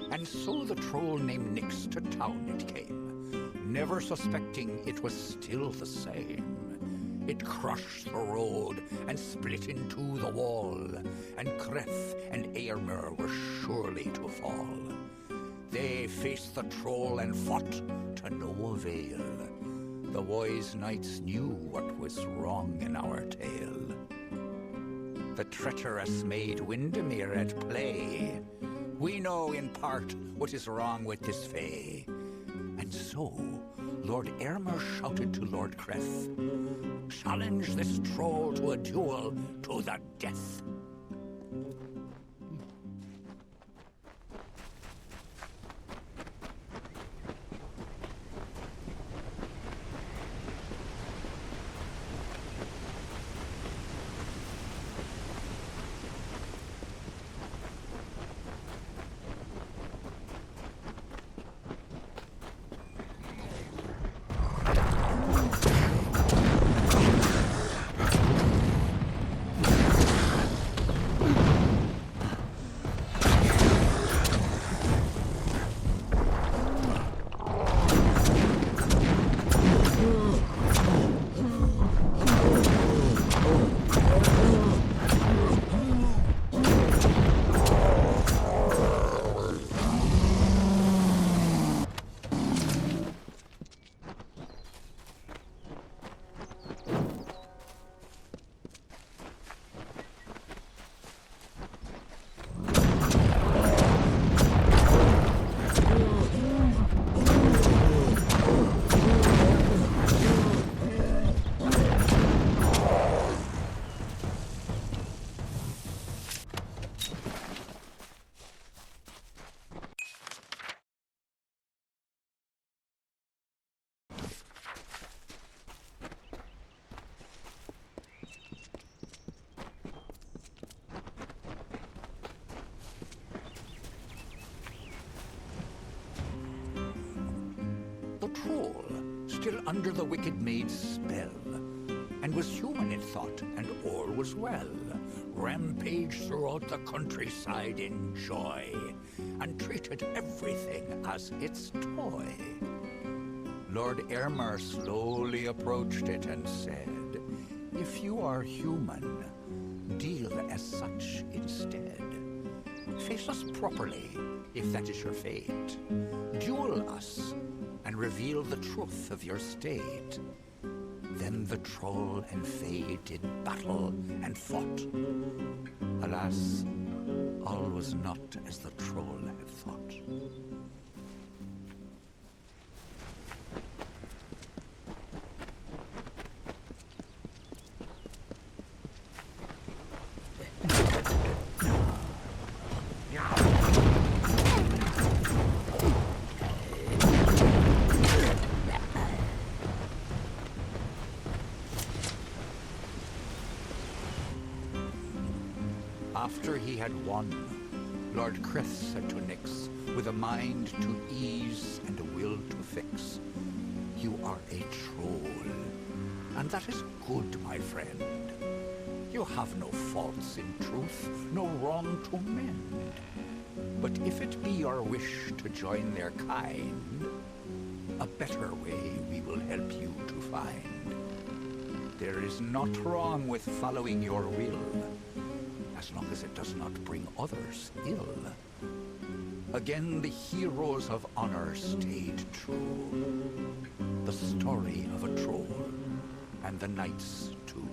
And so the troll named Nix to town it came, never suspecting it was still the same. It crushed the road and split into the wall, and Creth and Eärmer were surely to fall. They faced the troll and fought to no avail. The wise knights knew what was wrong in our tale. The treacherous maid Windermere at play. We know in part what is wrong with this fay. And so Lord Eärmer shouted to Lord Creth, "Challenge this troll to a duel to the death." still under the wicked maid's spell, and was human in thought, and all was well. Rampaged throughout the countryside in joy, and treated everything as its toy. Lord Aylmer slowly approached it and said, "If you are human, deal as such instead. Face us properly, if that is your fate. Duel us, and reveal the truth of your state." Then the troll and fae did battle and fought. Alas, all was not as the troll had thought. After he had won, Lord Crith said to Nyx, with a mind to ease and a will to fix, "You are a troll, and that is good, my friend. You have no faults in truth, no wrong to mend. But if it be your wish to join their kind, a better way we will help you to find. There is naught wrong with following your will, as long as it does not bring others ill." Again the heroes of honor stayed true. The story of a troll, and the knights too.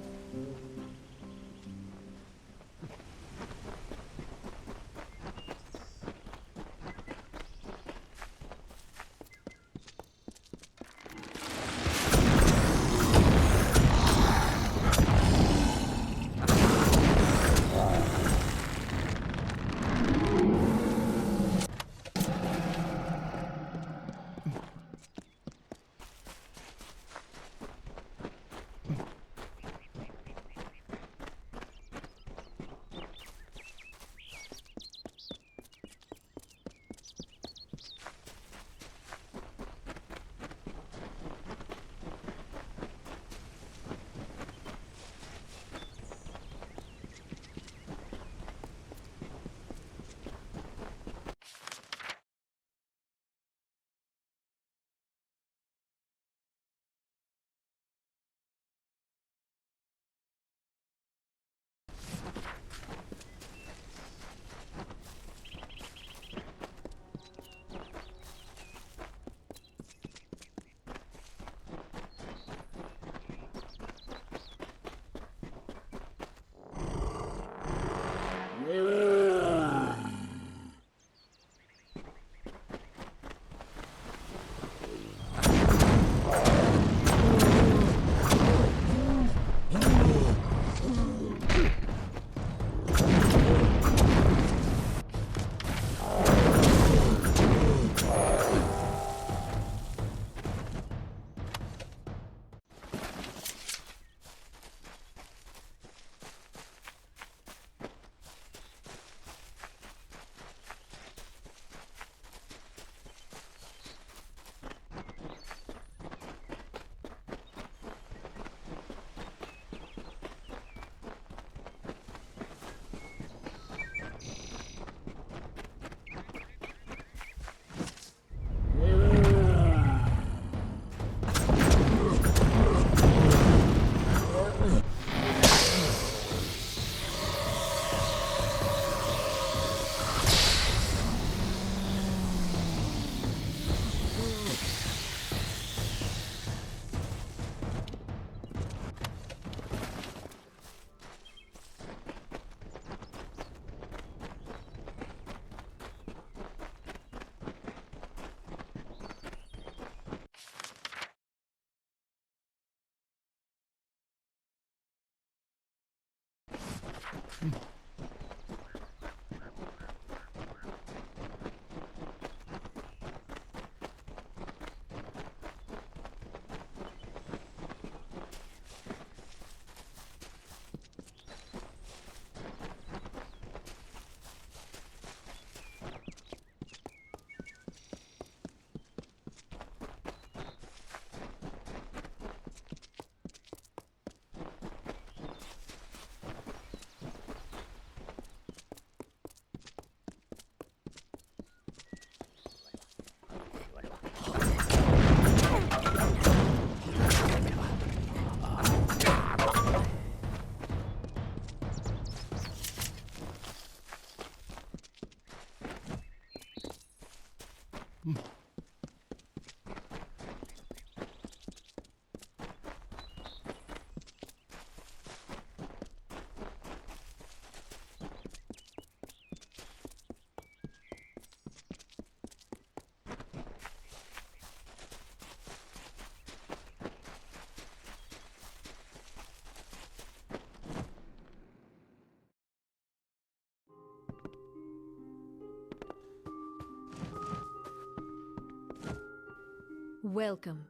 Welcome.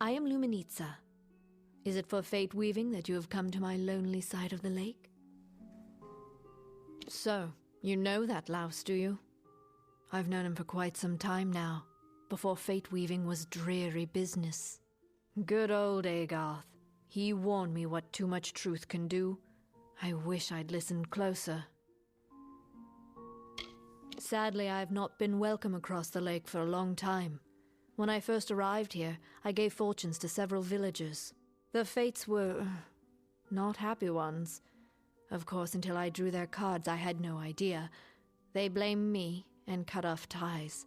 I am Luminitsa. Is it for fate weaving that you have come to my lonely side of the lake? So, you know that louse, do you? I've known him for quite some time now, before fate weaving was dreary business. Good old Agarth. He warned me what too much truth can do. I wish I'd listened closer. Sadly, I've not been welcome across the lake for a long time. When I first arrived here, I gave fortunes to several villagers. The fates were not happy ones. Of course, until I drew their cards, I had no idea. They blamed me and cut off ties.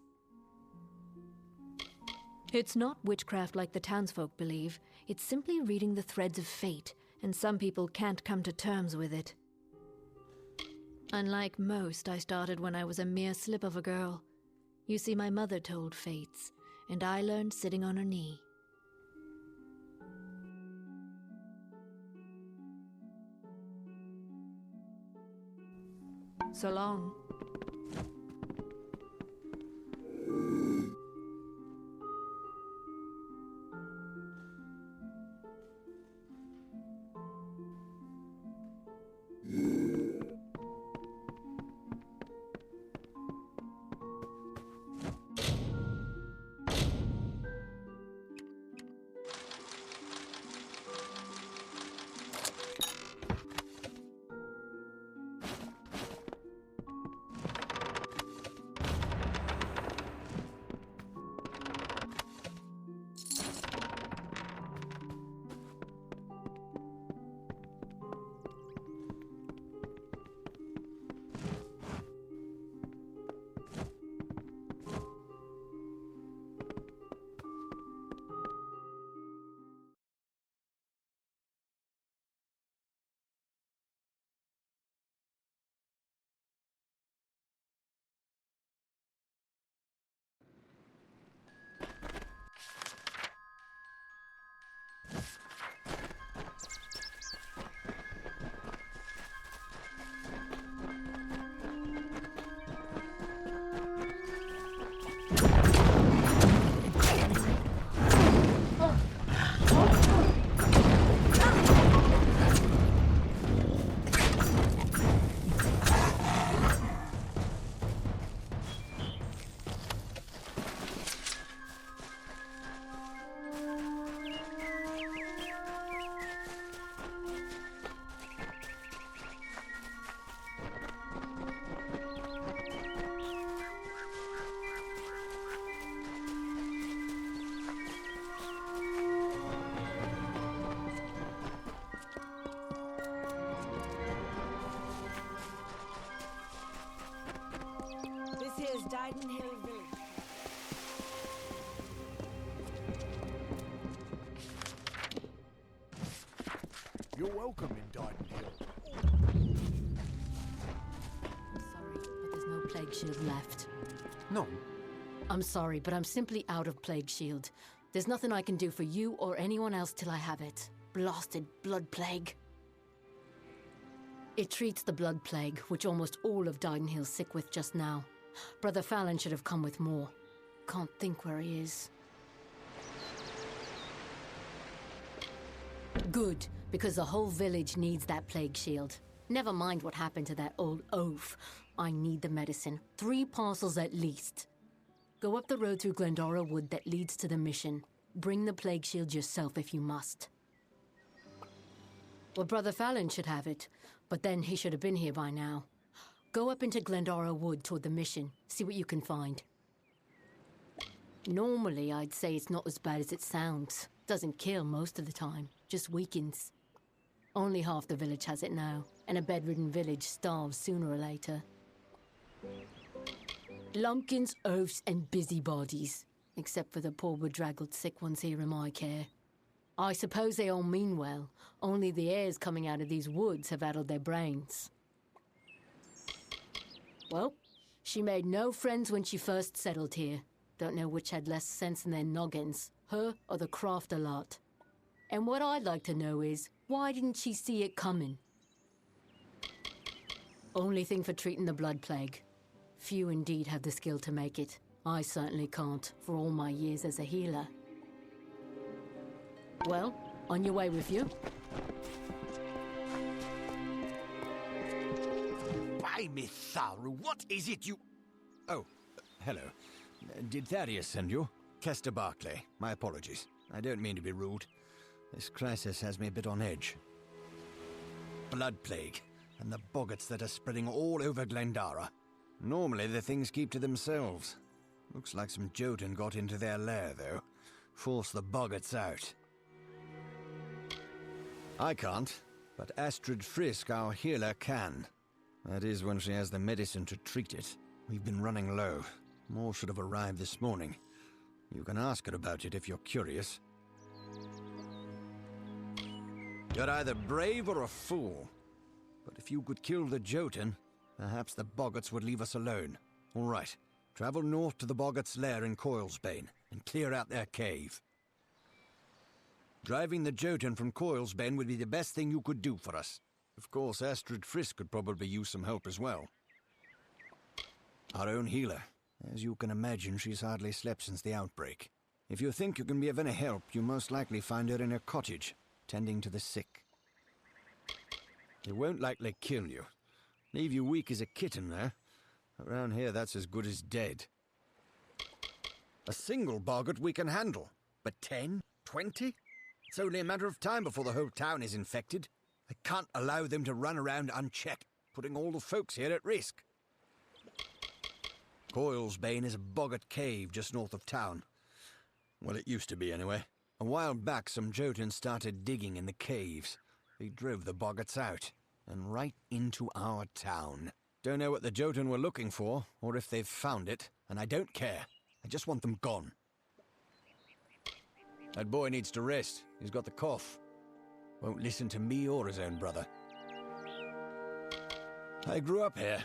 It's not witchcraft like the townsfolk believe. It's simply reading the threads of fate, and some people can't come to terms with it. Unlike most, I started when I was a mere slip of a girl. You see, my mother told fates, and I learned sitting on her knee. So long. You're welcome in Dyden Hill. I'm sorry, but there's no plague shield left. No. I'm sorry, but I'm simply out of plague shield. There's nothing I can do for you or anyone else till I have it. Blasted blood plague. It treats the blood plague, which almost all of Dyden Hill's sick with just now. Brother Fallon should have come with more. Can't think where he is. Good, because the whole village needs that plague shield. Never mind what happened to that old oaf. I need the medicine. 3 parcels at least. Go up the road through Glendora Wood that leads to the mission. Bring the plague shield yourself if you must. Well, Brother Fallon should have it, but then he should have been here by now. Go up into Glendora Wood toward the mission. See what you can find. Normally, I'd say it's not as bad as it sounds. Doesn't kill most of the time, just weakens. Only half the village has it now, and a bedridden village starves sooner or later. Lumpkins, oafs, and busybodies. Except for the poor bedraggled sick ones here in my care. I suppose they all mean well, only the airs coming out of these woods have addled their brains. Well, she made no friends when she first settled here. Don't know which had less sense in their noggins, her or the crafter lot. And what I'd like to know is, why didn't she see it coming? Only thing for treating the blood plague. Few indeed have the skill to make it. I certainly can't, for all my years as a healer. Well, on your way with you? By Mitharu, what is it you... Oh, hello. Did Thaddeus send you? Kester Barclay. My apologies. I don't mean to be rude. This crisis has me a bit on edge. Blood plague, and the boggarts that are spreading all over Glendara. Normally the things keep to themselves. Looks like some Jotun got into their lair, though. Forced the boggarts out. I can't, but Astrid Frisk, our healer, can. That is when she has the medicine to treat it. We've been running low. More should have arrived this morning. You can ask her about it if you're curious. You're either brave or a fool. But if you could kill the Jotun, perhaps the boggarts would leave us alone. All right, travel north to the boggarts' lair in Coilsbane and clear out their cave. Driving the Jotun from Coilsbane would be the best thing you could do for us. Of course, Astrid Frisk could probably use some help as well. Our own healer. As you can imagine, she's hardly slept since the outbreak. If you think you can be of any help, you most likely find her in her cottage, tending to the sick. It won't likely kill you. Leave you weak as a kitten there. Around here, that's as good as dead. A single boggart we can handle. But 10? 20? It's only a matter of time before the whole town is infected. I can't allow them to run around unchecked, putting all the folks here at risk. Coilsbane is a boggart cave just north of town. Well, it used to be anyway. A while back, some Jotuns started digging in the caves. They drove the boggarts out, and right into our town. Don't know what the Jotun were looking for, or if they've found it, and I don't care. I just want them gone. That boy needs to rest. He's got the cough. Won't listen to me or his own brother. I grew up here.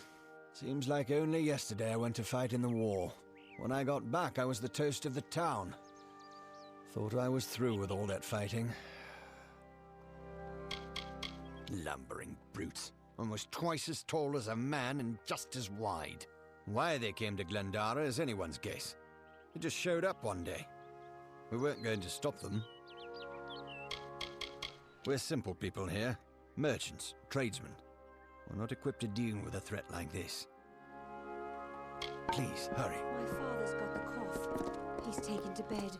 Seems like only yesterday I went to fight in the war. When I got back, I was the toast of the town. Thought I was through with all that fighting. Lumbering brutes. Almost twice as tall as a man and just as wide. Why they came to Glendara is anyone's guess. They just showed up one day. We weren't going to stop them. We're simple people here. Merchants, tradesmen. We're not equipped to deal with a threat like this. Please, hurry. My father's got the cough. He's taken to bed.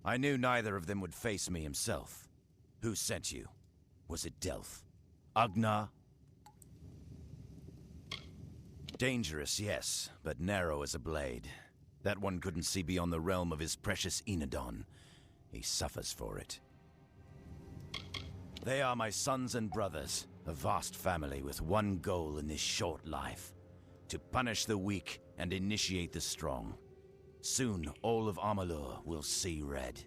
I knew neither of them would face me himself. Who sent you? Was it Delph? Agnar? Dangerous, yes, but narrow as a blade. That one couldn't see beyond the realm of his precious Enodon. He suffers for it. They are my sons and brothers, a vast family with one goal in this short life. To punish the weak and initiate the strong. Soon, all of Amalur will see red.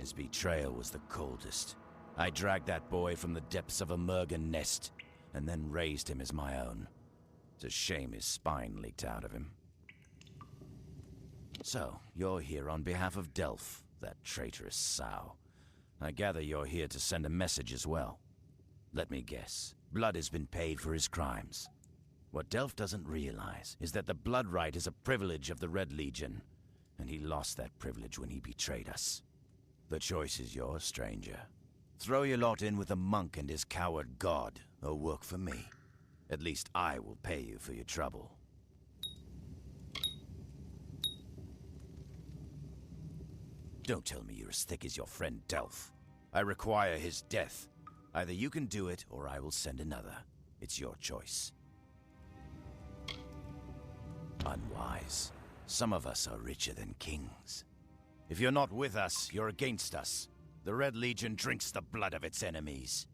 His betrayal was the coldest. I dragged that boy from the depths of a Mergen nest, and then raised him as my own. It's a shame his spine leaked out of him. So, you're here on behalf of Delph, that traitorous sow. I gather you're here to send a message as well. Let me guess. Blood has been paid for his crimes. What Delph doesn't realize is that the blood right is a privilege of the Red Legion, and he lost that privilege when he betrayed us. The choice is yours, stranger. Throw your lot in with the monk and his coward god, or work for me. At least I will pay you for your trouble. Don't tell me you're as thick as your friend Delph. I require his death. Either you can do it, or I will send another. It's your choice. Unwise. Some of us are richer than kings. If you're not with us, you're against us. The Red Legion drinks the blood of its enemies.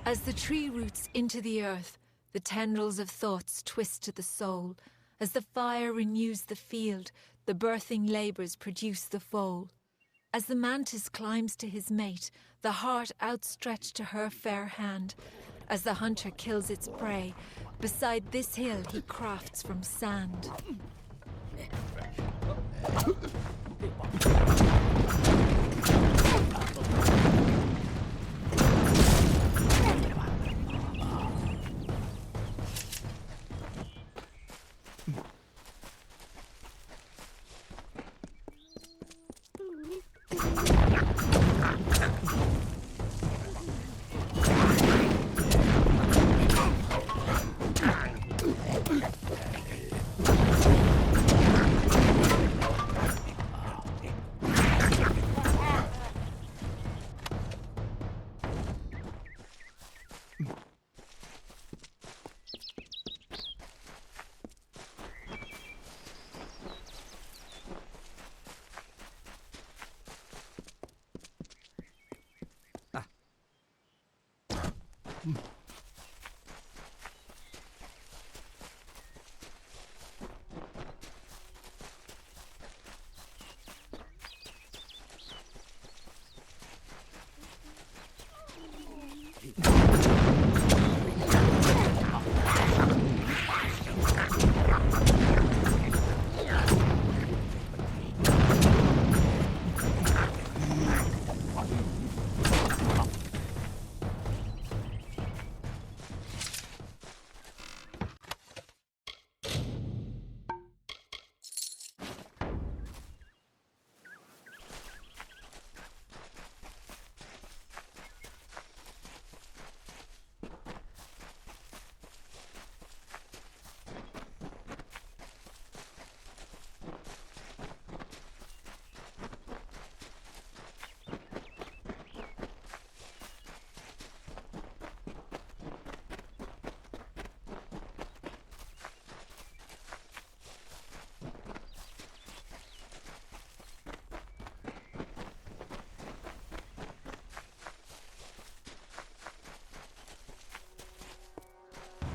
As the tree roots into the earth, the tendrils of thoughts twist to the soul. As the fire renews the field, the birthing labours produce the foal. As the mantis climbs to his mate, the heart outstretched to her fair hand. As the hunter kills its prey, beside this hill he crafts from sand.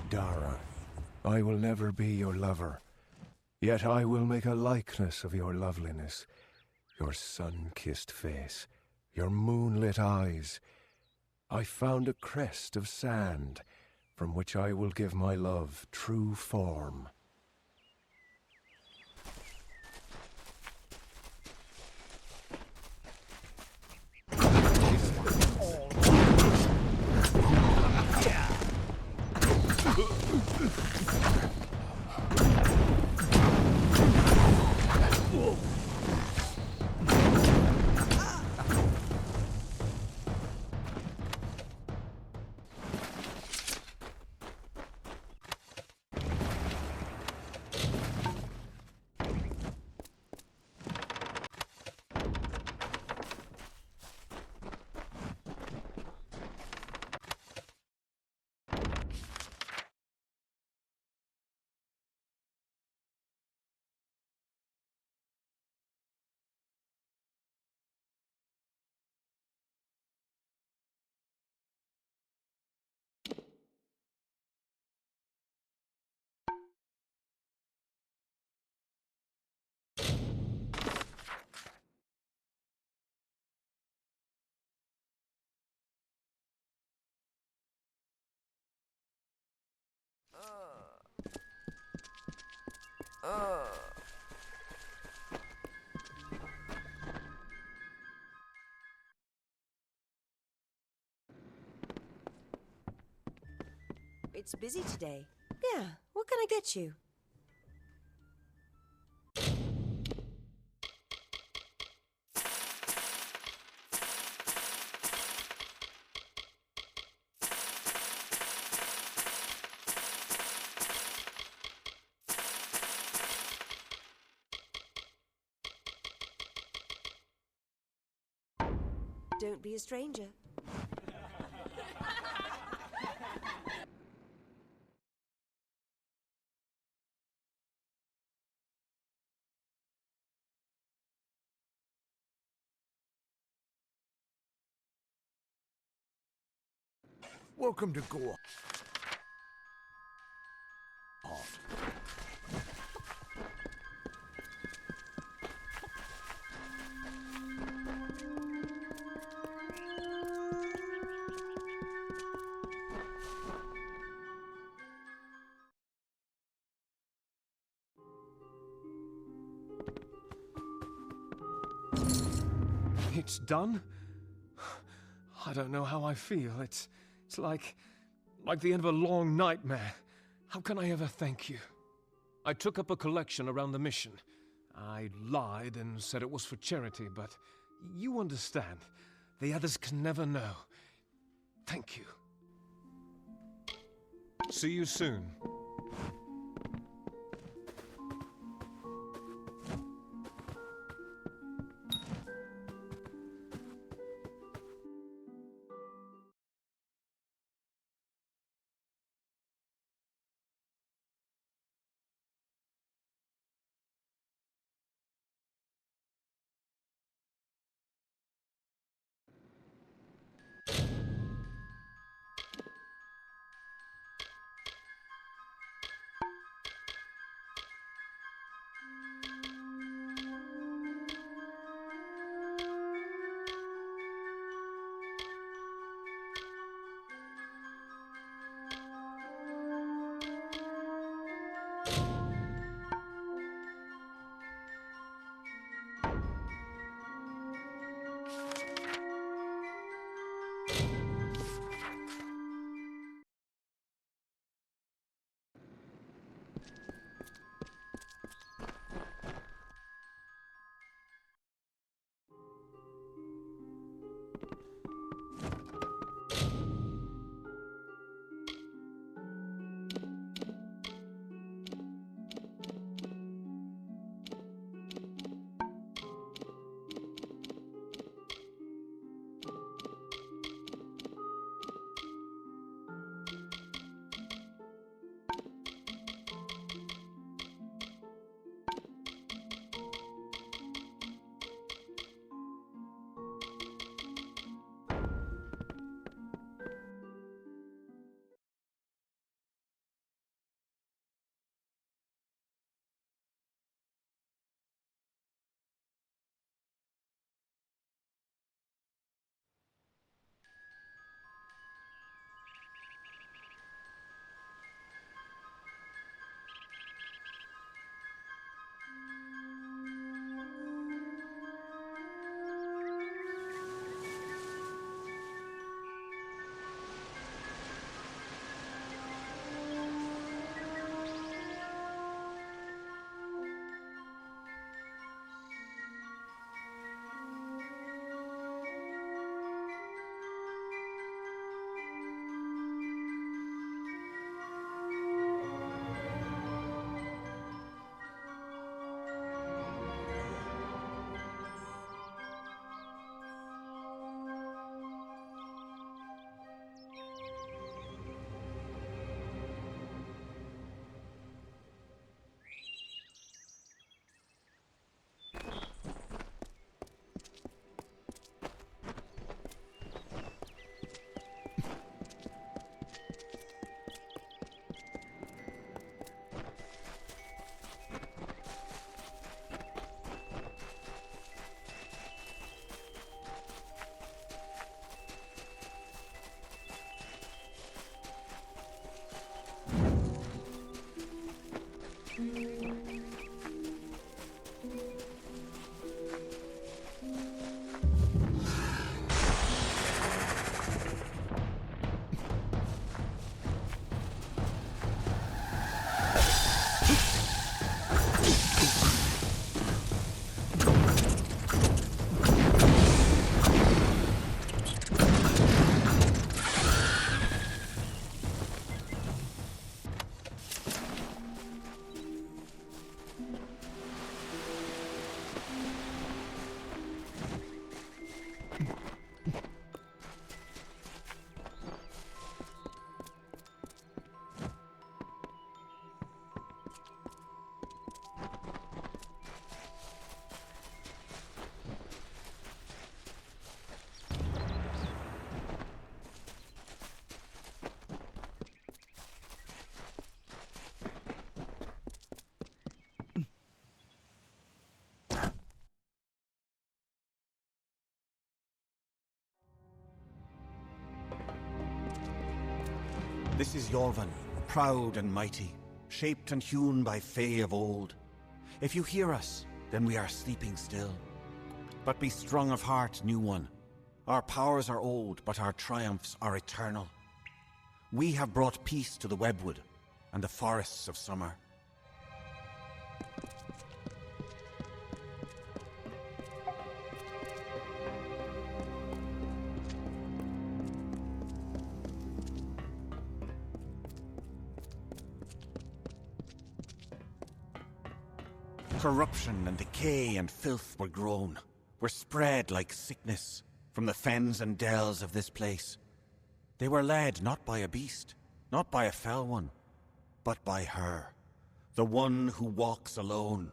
Dara, I will never be your lover, yet I will make a likeness of your loveliness, your sun-kissed face, your moonlit eyes. I found a crest of sand, from which I will give my love true form. It's busy today. Yeah, what can I get you? Don't be a stranger. Welcome to Gore. It's done? I don't know how I feel. It's like the end of a long nightmare. How can I ever thank you? I took up a collection around the mission. I lied and said it was for charity, but you understand. The others can never know. Thank you. See you soon. This is Yorvan, proud and mighty, shaped and hewn by Fae of old. If you hear us, then we are sleeping still. But be strong of heart, new one. Our powers are old, but our triumphs are eternal. We have brought peace to the webwood and the forests of summer. Corruption and decay and filth were grown, were spread like sickness from the fens and dells of this place. They were led not by a beast, not by a fell one, but by her, the one who walks alone,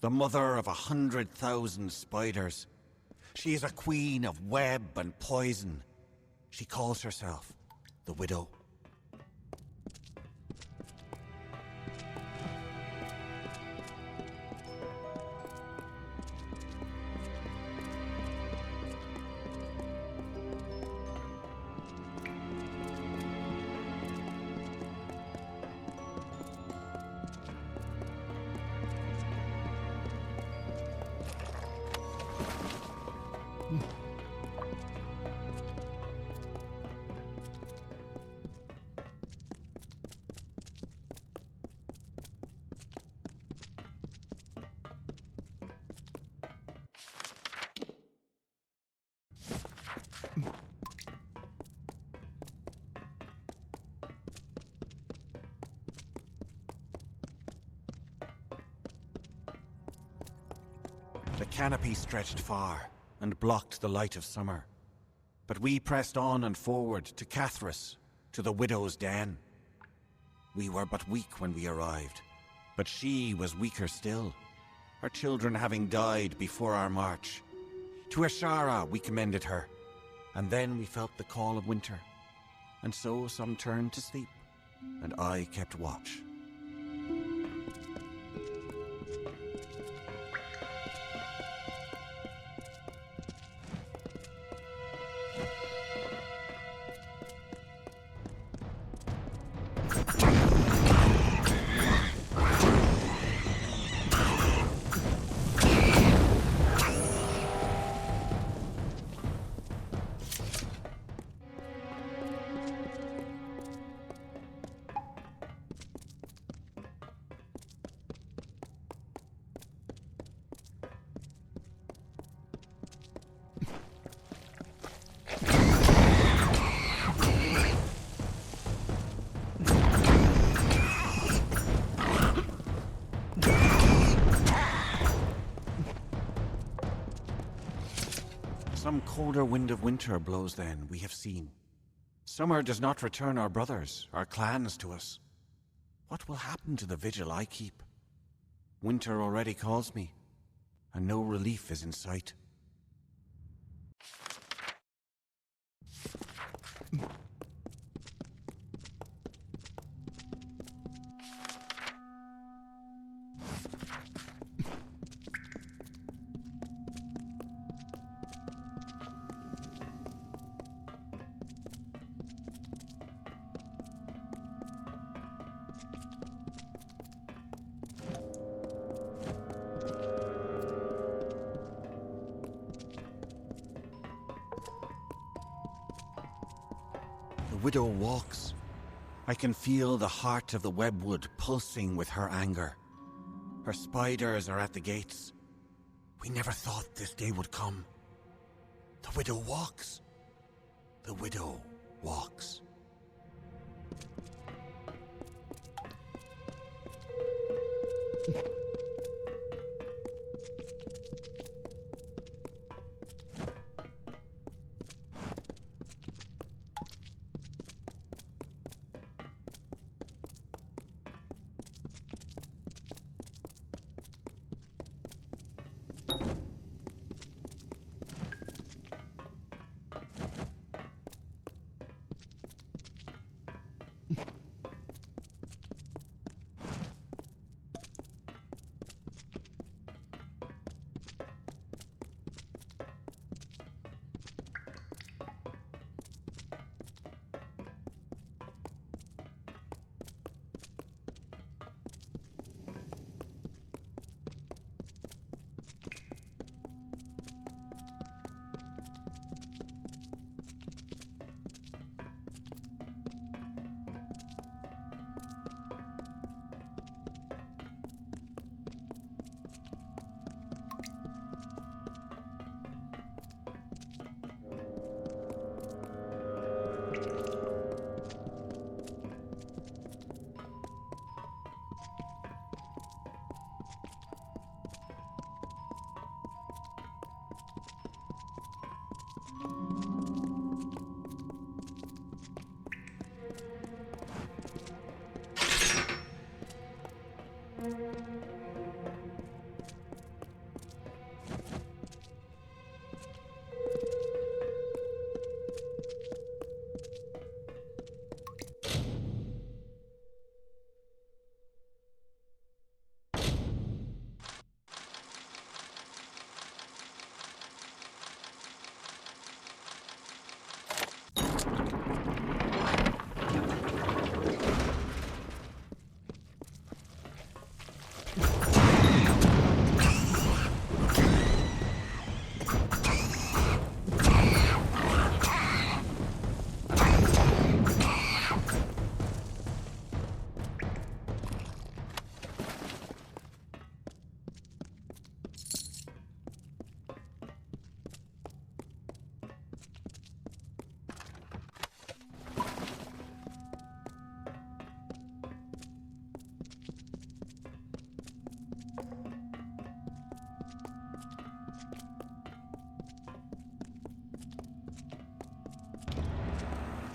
the mother of 100,000 spiders. She is a queen of web and poison. She calls herself the Widow. The canopy stretched far and blocked the light of summer. But we pressed on and forward to Cathras, to the Widow's den. We were but weak when we arrived, but she was weaker still, her children having died before our march. To Ashara we commended her, and then we felt the call of winter. And so some turned to sleep, and I kept watch. Some colder wind of winter blows then, we have seen. Summer does not return our brothers, our clans to us. What will happen to the vigil I keep? Winter already calls me, and no relief is in sight. The Widow walks. I can feel the heart of the webwood pulsing with her anger. Her spiders are at the gates. We never thought this day would come. The Widow walks. The Widow walks.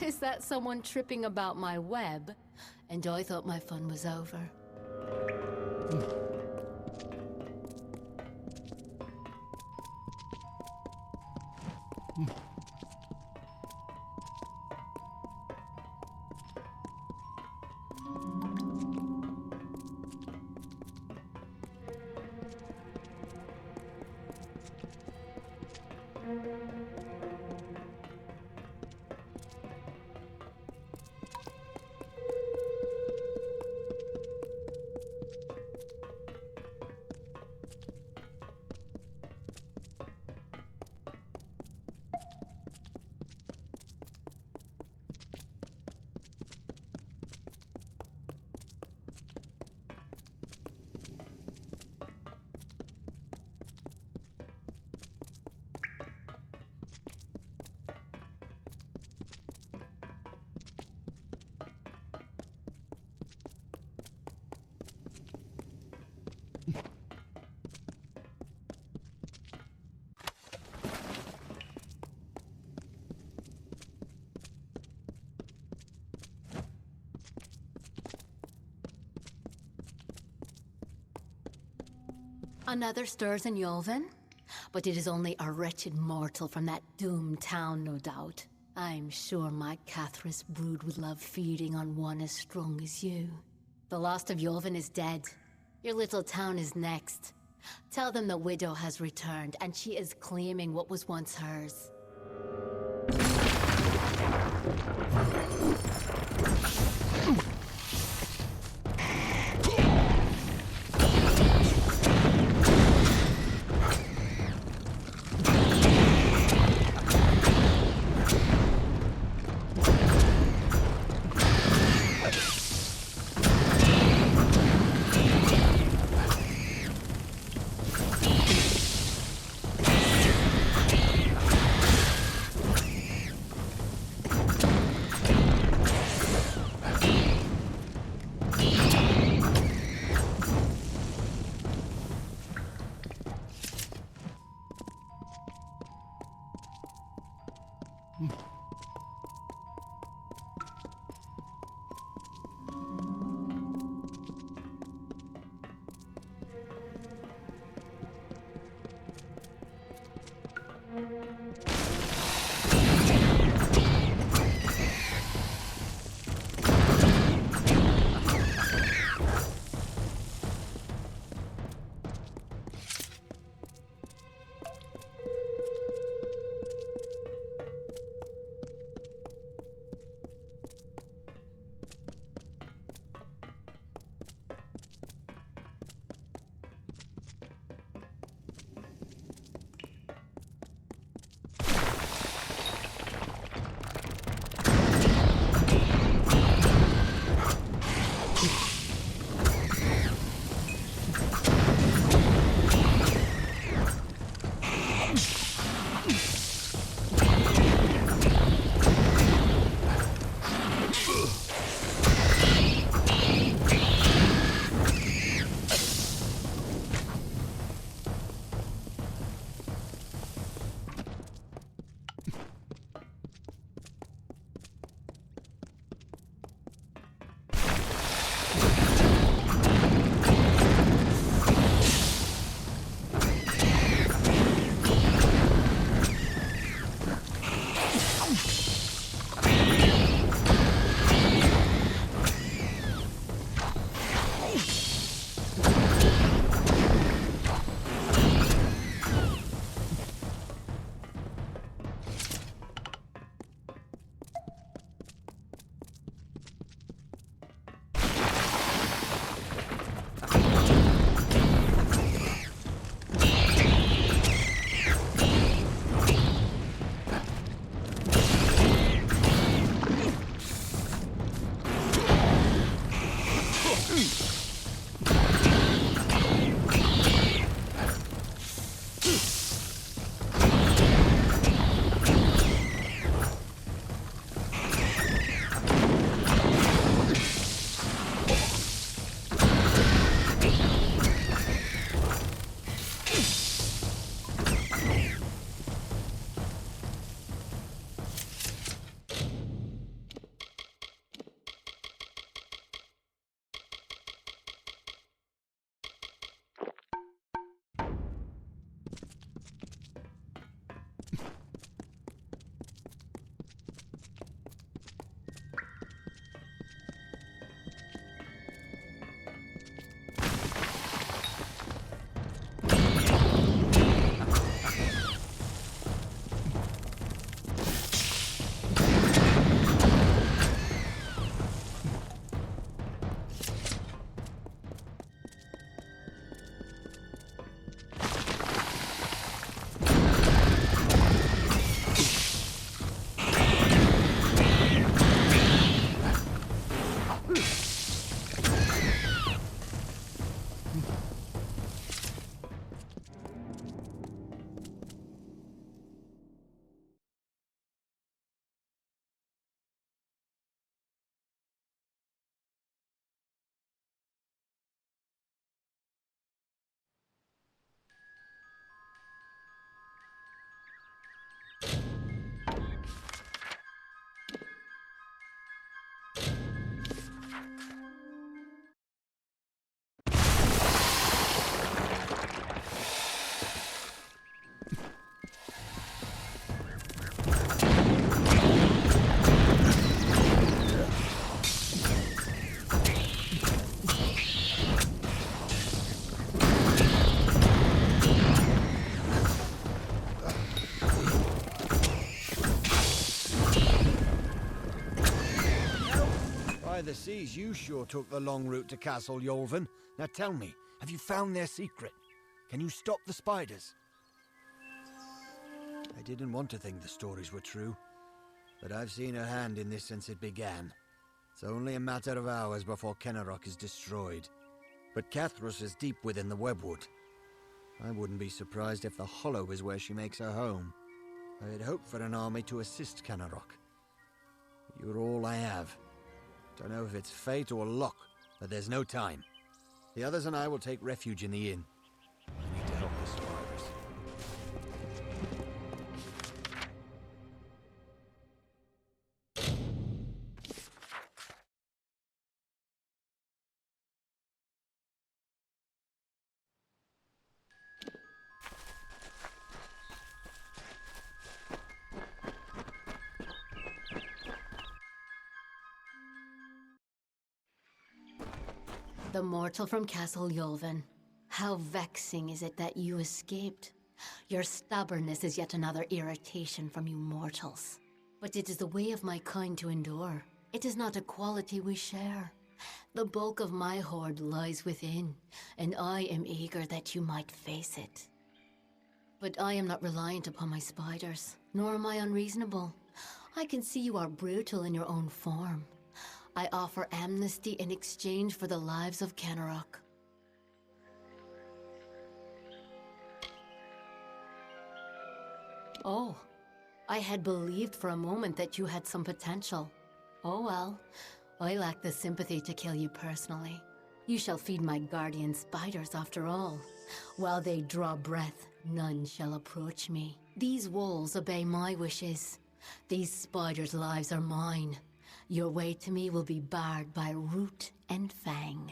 Is that someone tripping about my web? And I thought my fun was over. Another stirs in Yolven? But it is only a wretched mortal from that doomed town, no doubt. I'm sure my Cathris brood would love feeding on one as strong as you. The last of Yolven is dead. Your little town is next. Tell them the widow has returned, and she is claiming what was once hers. by the seas, you sure took the long route to Castle Yolven. Now tell me, have you found their secret? Can you stop the spiders? I didn't want to think the stories were true, but I've seen her hand in this since it began. It's only a matter of hours before Kenarok is destroyed. But Cathrus is deep within the webwood. I wouldn't be surprised if the Hollow is where she makes her home. I had hoped for an army to assist Kenarok. You're all I have. Don't know if it's fate or luck, but there's no time. The others and I will take refuge in the inn. I need to help the survivors. The mortal from Castle Yolven. How vexing is it that you escaped? Your stubbornness is yet another irritation from you mortals. But it is the way of my kind to endure. It is not a quality we share. The bulk of my hoard lies within, and I am eager that you might face it. But I am not reliant upon my spiders, nor am I unreasonable. I can see you are brutal in your own form. I offer amnesty in exchange for the lives of Kenarok. Oh, I had believed for a moment that you had some potential. Oh well, I lack the sympathy to kill you personally. You shall feed my guardian spiders after all. While they draw breath, none shall approach me. These walls obey my wishes. These spiders' lives are mine. Your way to me will be barred by root and fang.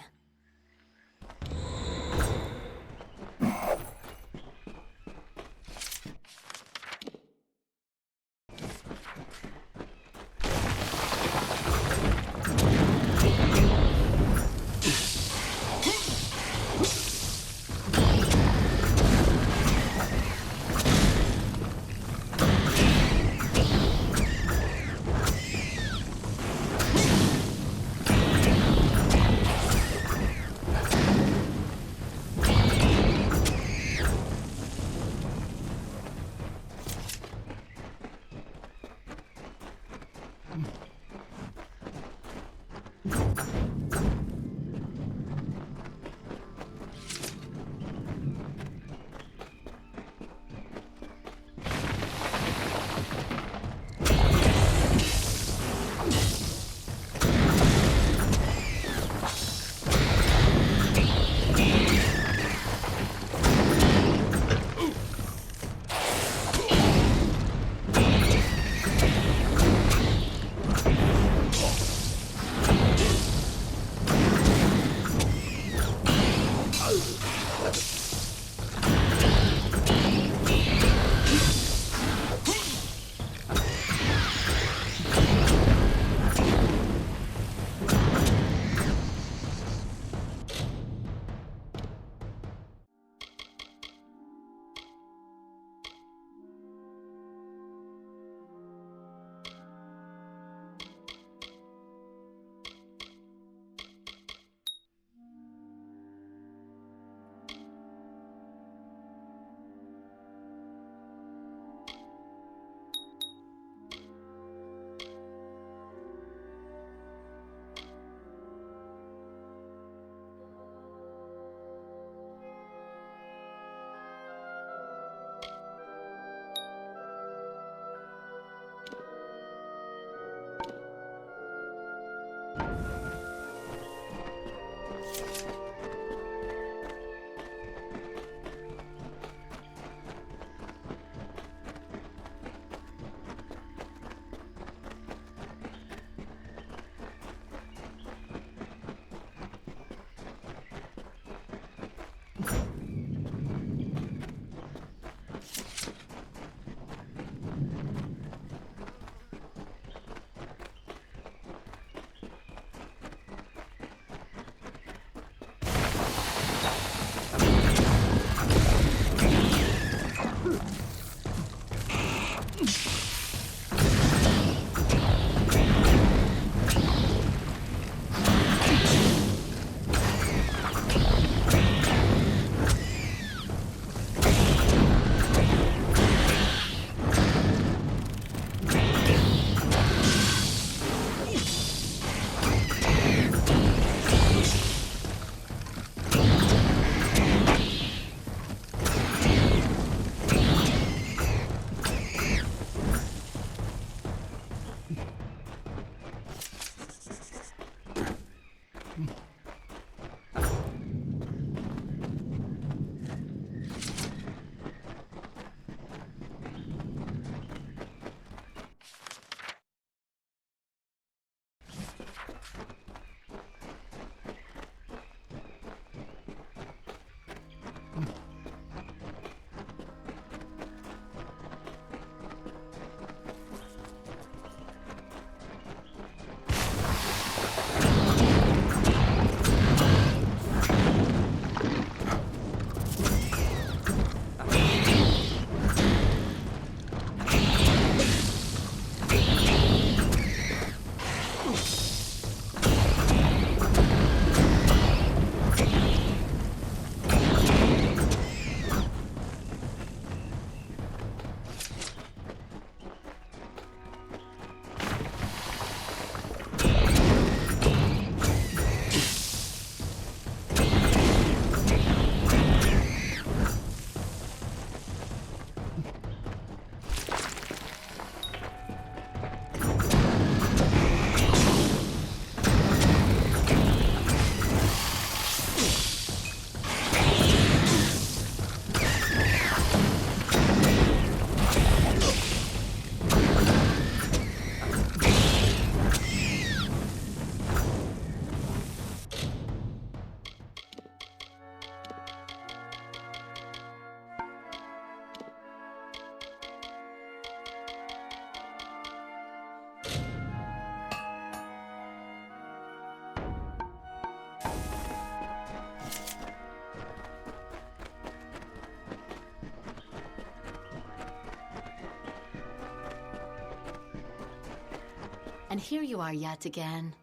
And here you are yet again.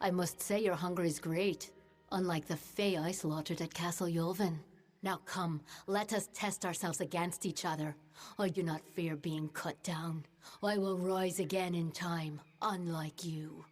I must say your hunger is great, unlike the Fae I slaughtered at Castle Yulvin. Now come, let us test ourselves against each other. I do not fear being cut down. I will rise again in time, unlike you.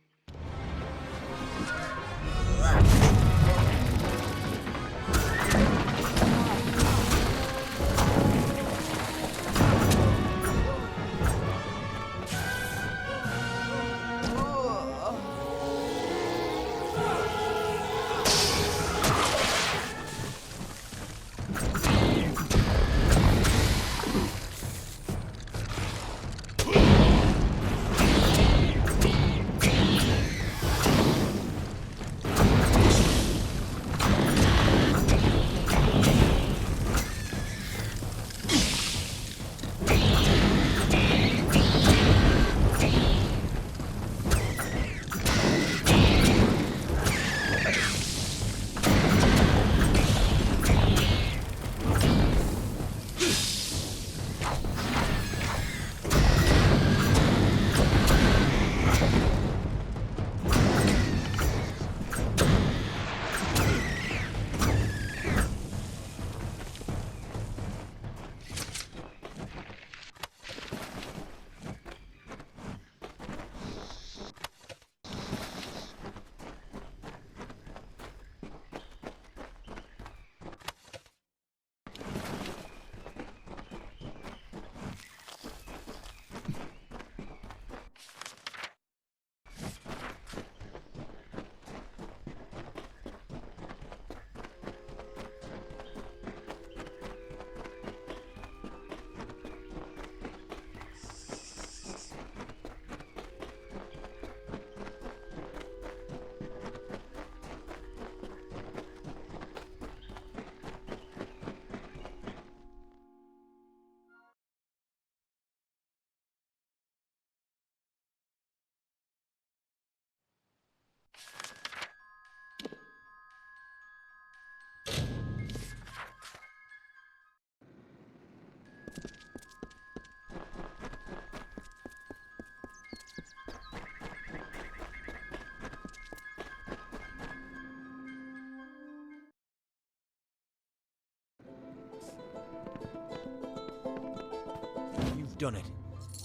Done it.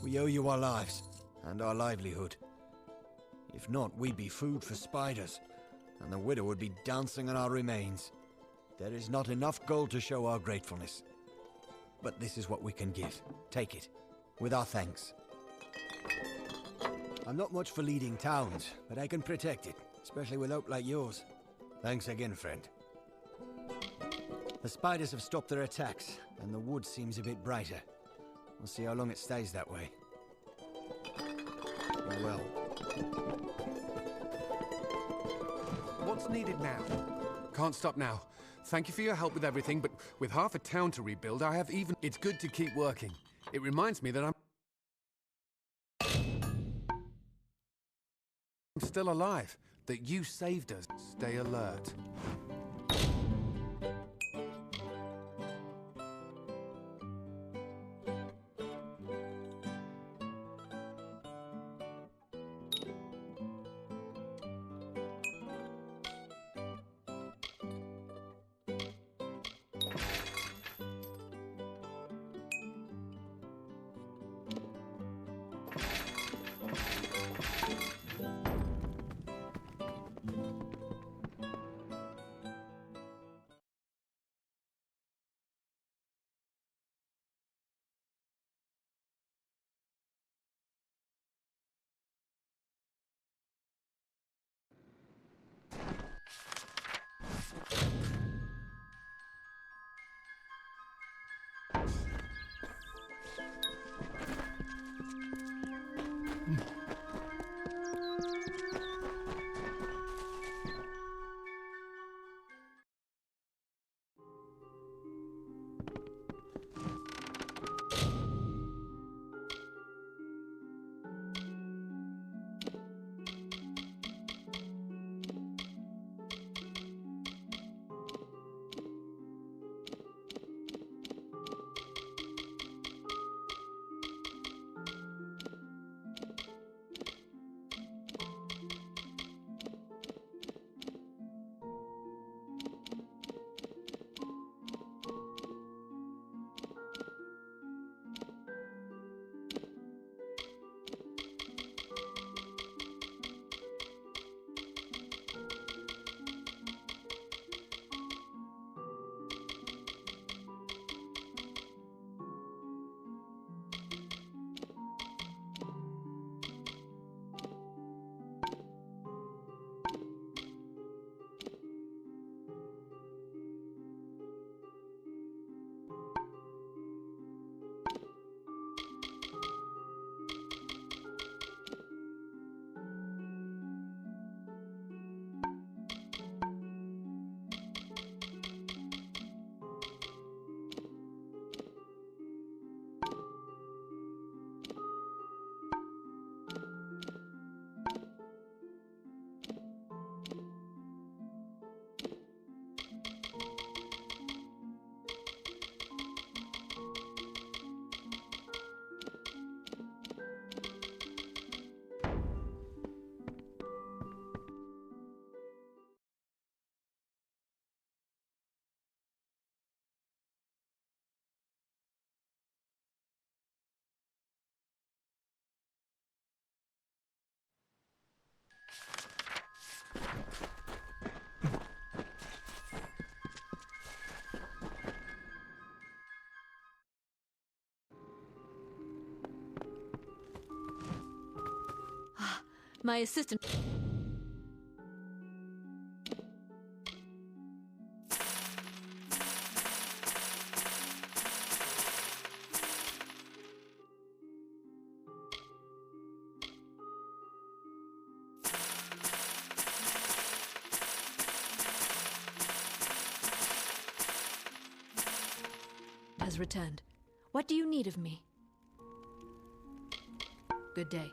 We owe you our lives, and our livelihood. If not, we'd be food for spiders, and the widow would be dancing on our remains. There is not enough gold to show our gratefulness. But this is what we can give. Take it, with our thanks. I'm not much for leading towns, but I can protect it, especially with hope like yours. Thanks again, friend. The spiders have stopped their attacks, and the wood seems a bit brighter. We'll see how long it stays that way. Well. What's needed now? Can't stop now. Thank you for your help with everything, but with half a town to rebuild, I have even... It's good to keep working. It reminds me that I'm still alive, that you saved us. Stay alert. My assistant... has returned. What do you need of me? Good day.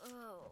Oh.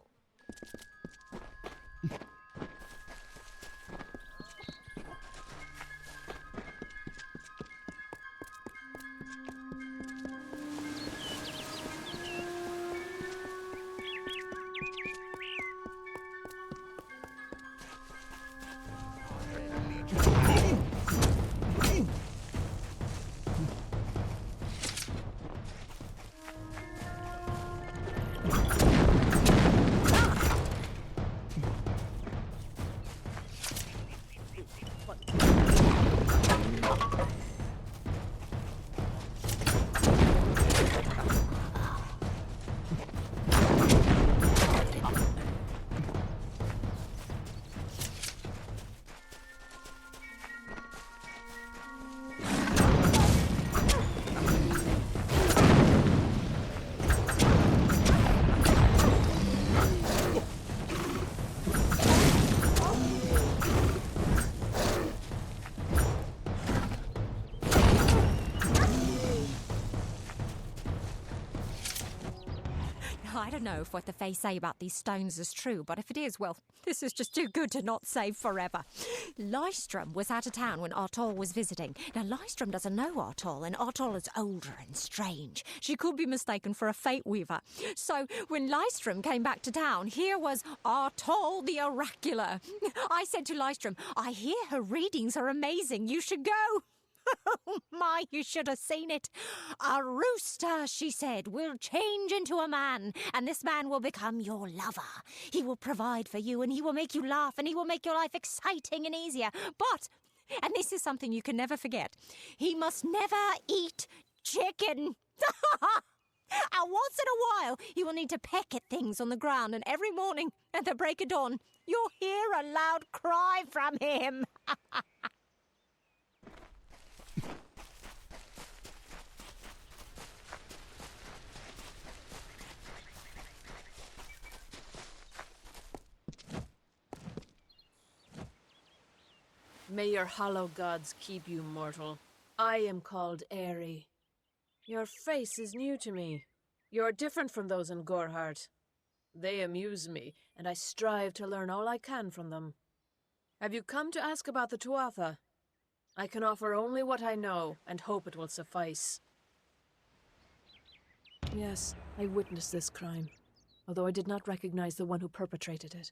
I don't know if what the Fae say about these stones is true, but if it is, well, this is just too good to not save forever. Lystrom was out of town when Artol was visiting. Now, Lystrom doesn't know Artol, and Artol is older and strange. She could be mistaken for a Fate Weaver. So, when Lystrom came back to town, here was Artol the Oracular. I said to Lystrom, I hear her readings are amazing. You should go. Oh my, you should have seen it. A rooster, she said, will change into a man, and this man will become your lover. He will provide for you, and he will make you laugh, and he will make your life exciting and easier. But, and this is something you can never forget, he must never eat chicken. And once in a while, he will need to peck at things on the ground, and every morning at the break of dawn, you'll hear a loud cry from him. May your hollow gods keep you, mortal. I am called Aerie. Your face is new to me. You're different from those in Gorhart. They amuse me, and I strive to learn all I can from them. Have you come to ask about the Tuatha? I can offer only what I know, and hope it will suffice. Yes, I witnessed this crime, although I did not recognize the one who perpetrated it.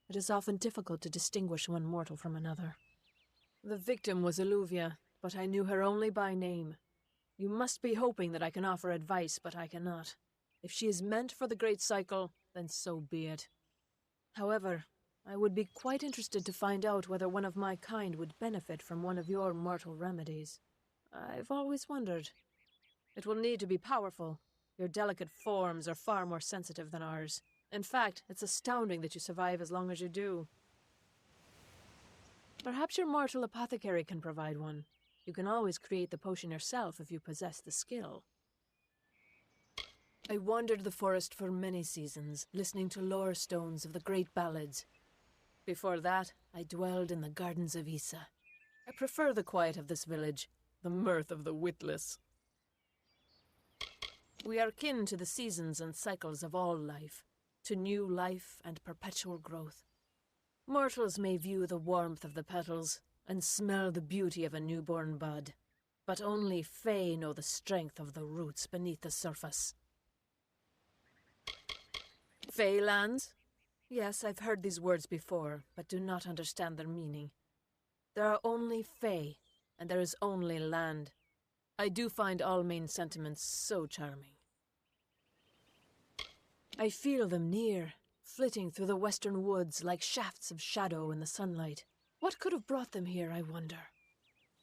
It is often difficult to distinguish one mortal from another. The victim was Illuvia, but I knew her only by name. You must be hoping that I can offer advice, but I cannot. If she is meant for the Great Cycle, then so be it. However, I would be quite interested to find out whether one of my kind would benefit from one of your mortal remedies. I've always wondered. It will need to be powerful. Your delicate forms are far more sensitive than ours. In fact, it's astounding that you survive as long as you do. Perhaps your mortal apothecary can provide one. You can always create the potion yourself if you possess the skill. I wandered the forest for many seasons, listening to lore stones of the great ballads. Before that, I dwelled in the gardens of Issa. I prefer the quiet of this village, the mirth of the witless. We are kin to the seasons and cycles of all life, to new life and perpetual growth. Mortals may view the warmth of the petals and smell the beauty of a newborn bud, but only Fae know the strength of the roots beneath the surface. Fae lands? Yes, I've heard these words before, but do not understand their meaning. There are only Fae, and there is only land. I do find all main sentiments so charming. I feel them near, flitting through the western woods like shafts of shadow in the sunlight. What could have brought them here, I wonder?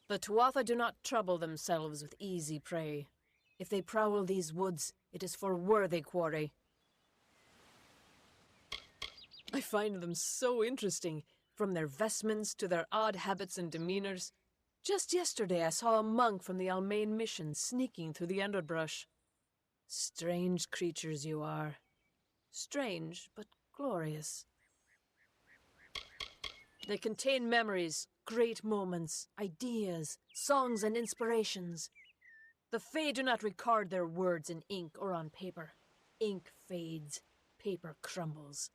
The Tuatha do not trouble themselves with easy prey. If they prowl these woods, it is for worthy quarry. I find them so interesting, from their vestments to their odd habits and demeanors. Just yesterday I saw a monk from the Almain mission sneaking through the underbrush. Strange creatures you are. Strange, but glorious. They contain memories, great moments, ideas, songs and inspirations. The Fae do not record their words in ink or on paper. Ink fades, paper crumbles.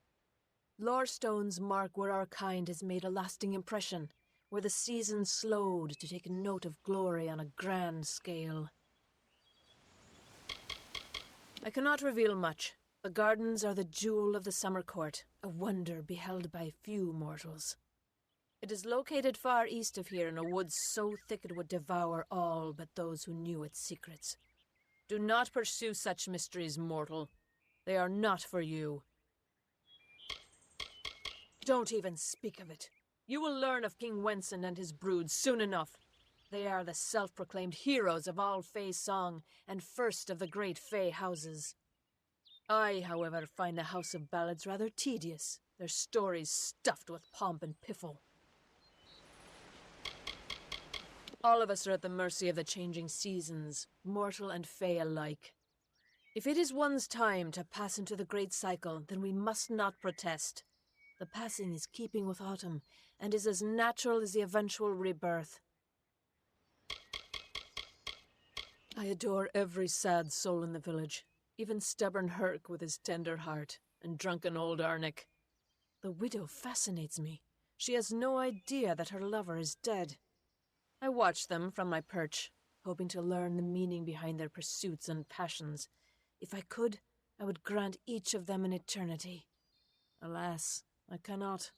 Lore stones mark where our kind has made a lasting impression, where the seasons slowed to take note of glory on a grand scale. I cannot reveal much. The gardens are the jewel of the summer court, a wonder beheld by few mortals. It is located far east of here in a wood so thick it would devour all but those who knew its secrets. Do not pursue such mysteries, mortal. They are not for you. Don't even speak of it. You will learn of King Wenson and his brood soon enough. They are the self-proclaimed heroes of all Fae song, and first of the great Fae houses. I, however, find the House of Ballads rather tedious, their stories stuffed with pomp and piffle. All of us are at the mercy of the changing seasons, mortal and Fae alike. If it is one's time to pass into the great cycle, then we must not protest. The passing is keeping with autumn, and is as natural as the eventual rebirth. I adore every sad soul in the village, even stubborn Herc with his tender heart, and drunken old Arnick. The widow fascinates me. She has no idea that her lover is dead. I watch them from my perch, hoping to learn the meaning behind their pursuits and passions. If I could, I would grant each of them an eternity. Alas, I cannot.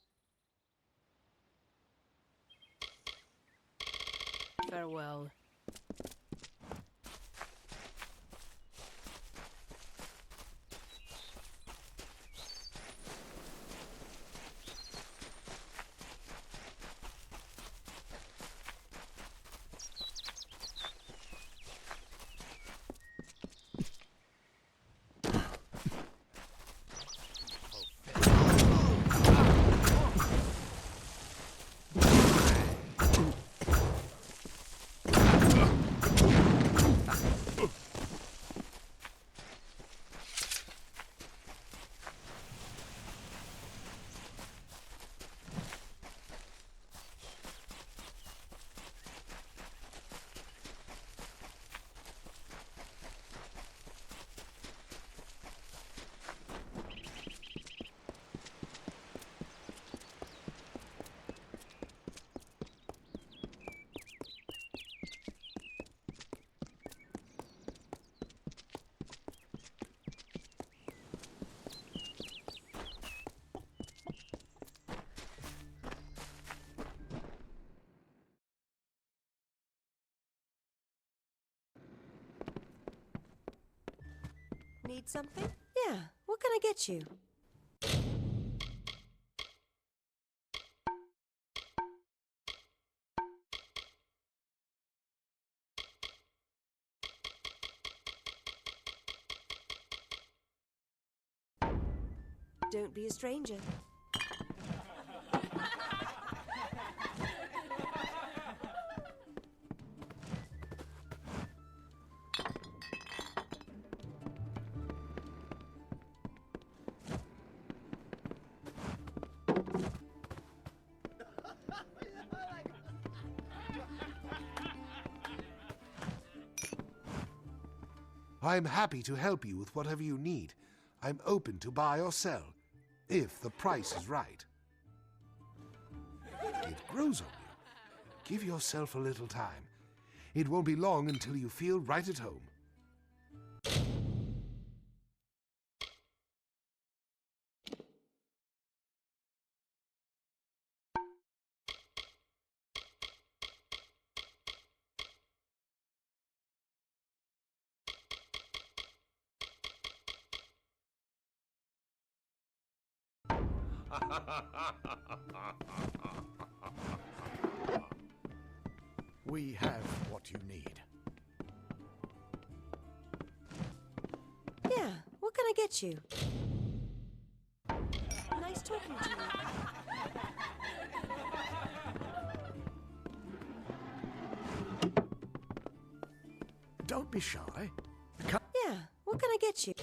Farewell. Need something? Yeah, what can I get you? Don't be a stranger. I'm happy to help you with whatever you need. I'm open to buy or sell, if the price is right. It grows on you. Give yourself a little time. It won't be long until you feel right at home. We have what you need. Yeah, what can I get you? Nice talking to you. Don't be shy. Yeah, what can I get you?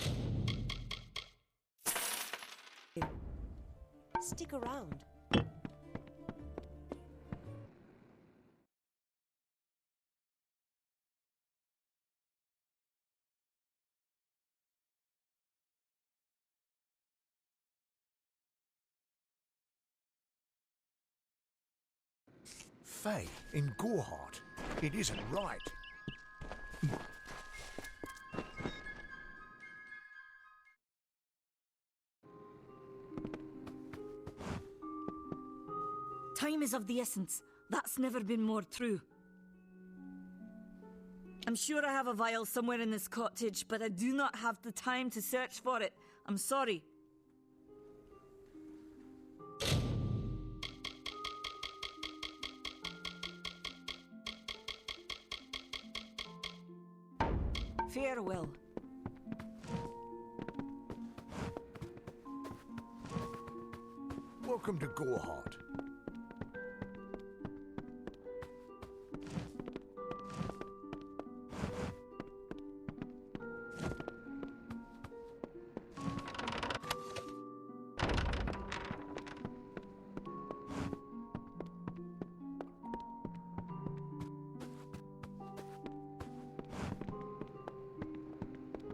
Stick around. Faye, in Goreheart. It isn't right. Time is of the essence. That's never been more true. I'm sure I have a vial somewhere in this cottage, but I do not have the time to search for it. I'm sorry. Farewell. Welcome to Goreheart.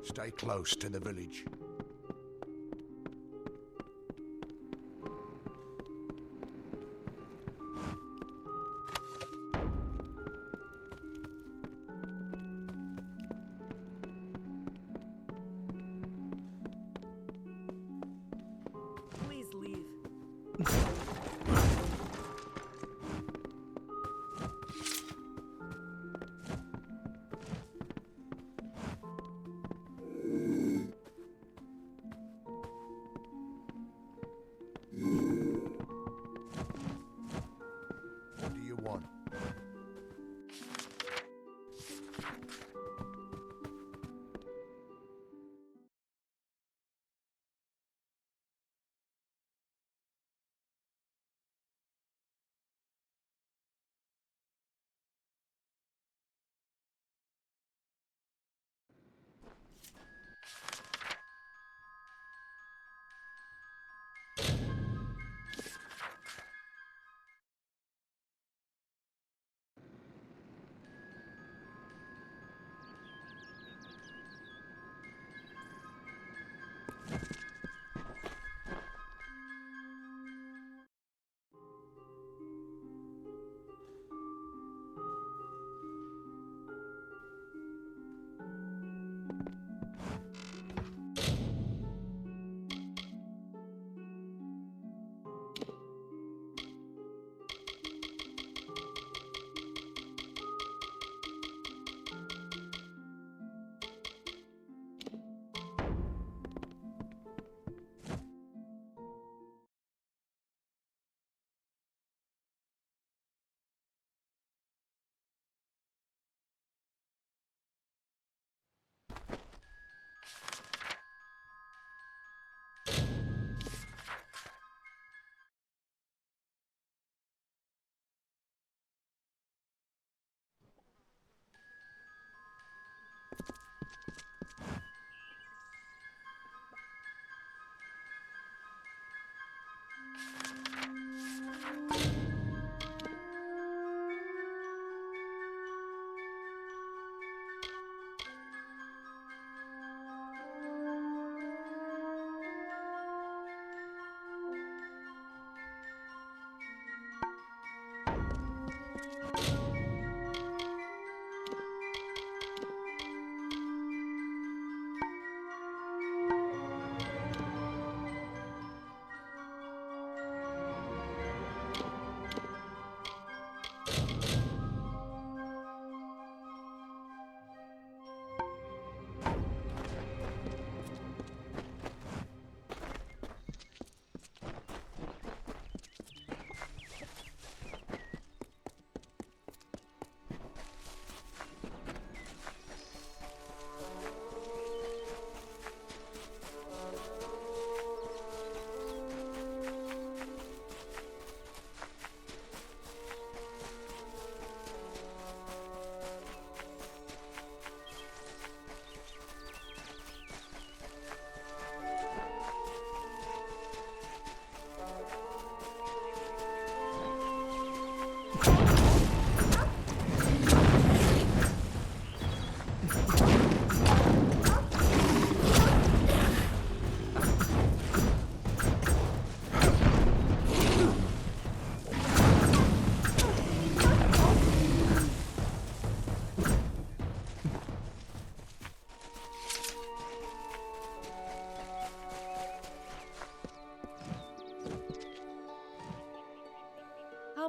Stay close to the village. Please leave.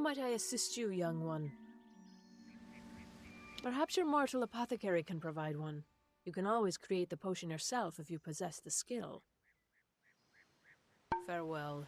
might I assist you, young one? Perhaps your mortal apothecary can provide one. You can always create the potion yourself if you possess the skill. Farewell.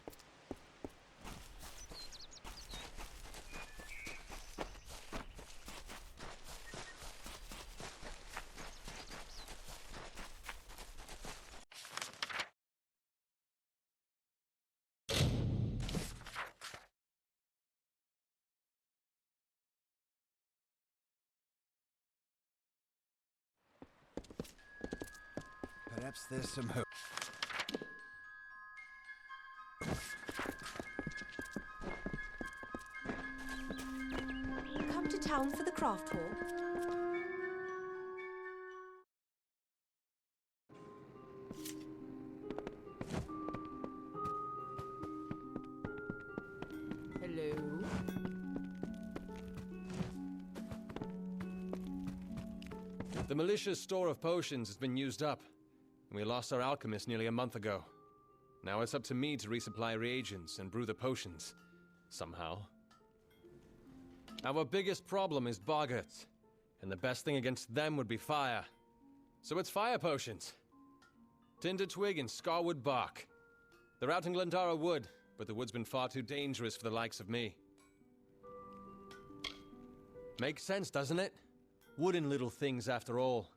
Perhaps there's some hope. Come to town for the craft hall? Hello. The militia's store of potions has been used up, and we lost our alchemist nearly a month ago. Now it's up to me to resupply reagents and brew the potions, somehow. Our biggest problem is boggarts, and the best thing against them would be fire. So it's fire potions. Tinder twig and scarwood bark. They're out in Glendara Wood, but the wood's been far too dangerous for the likes of me. Makes sense, doesn't it? Wooden little things, after all.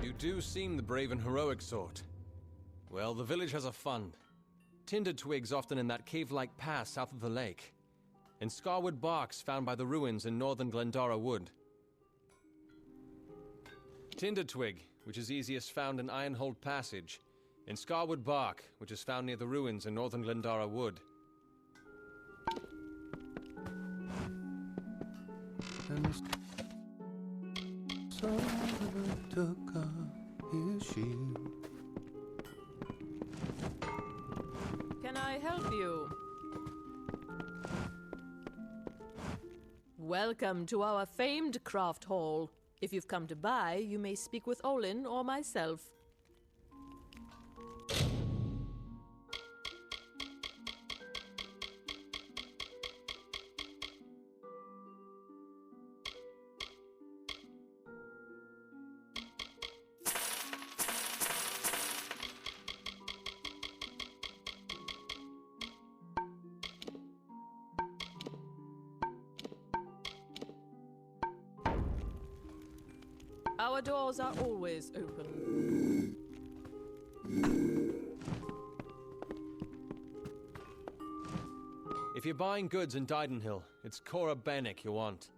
You do seem the brave and heroic sort. Well, the village has a fund. Tinder twigs often in that cave-like pass south of the lake. And scarwood barks found by the ruins in northern Glendara Wood. Tinder twig, which is easiest found in Ironhold Passage. And scarwood bark, which is found near the ruins in northern Glendara Wood. And Solomon took up his shield. Can I help you? Welcome to our famed craft hall. If you've come to buy, you may speak with Olin or myself. Our doors are always open. If you're buying goods in Didenhill, it's Cora Bennick you want.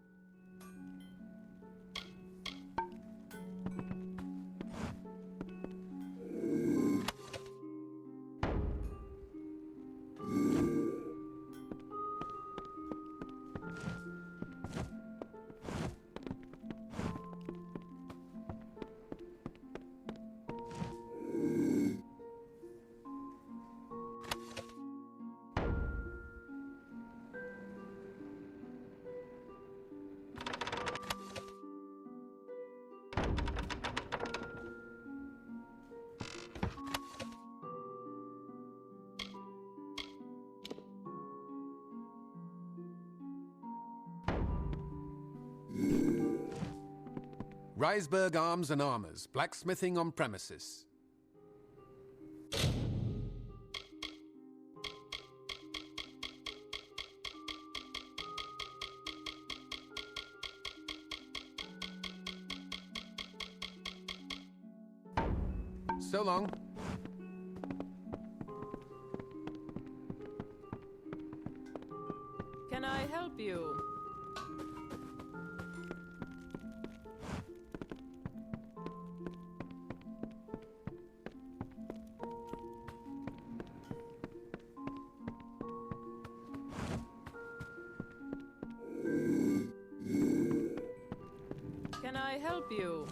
Riseburg Arms and Armors, blacksmithing on premises. So long. Can I help you? Can I help you?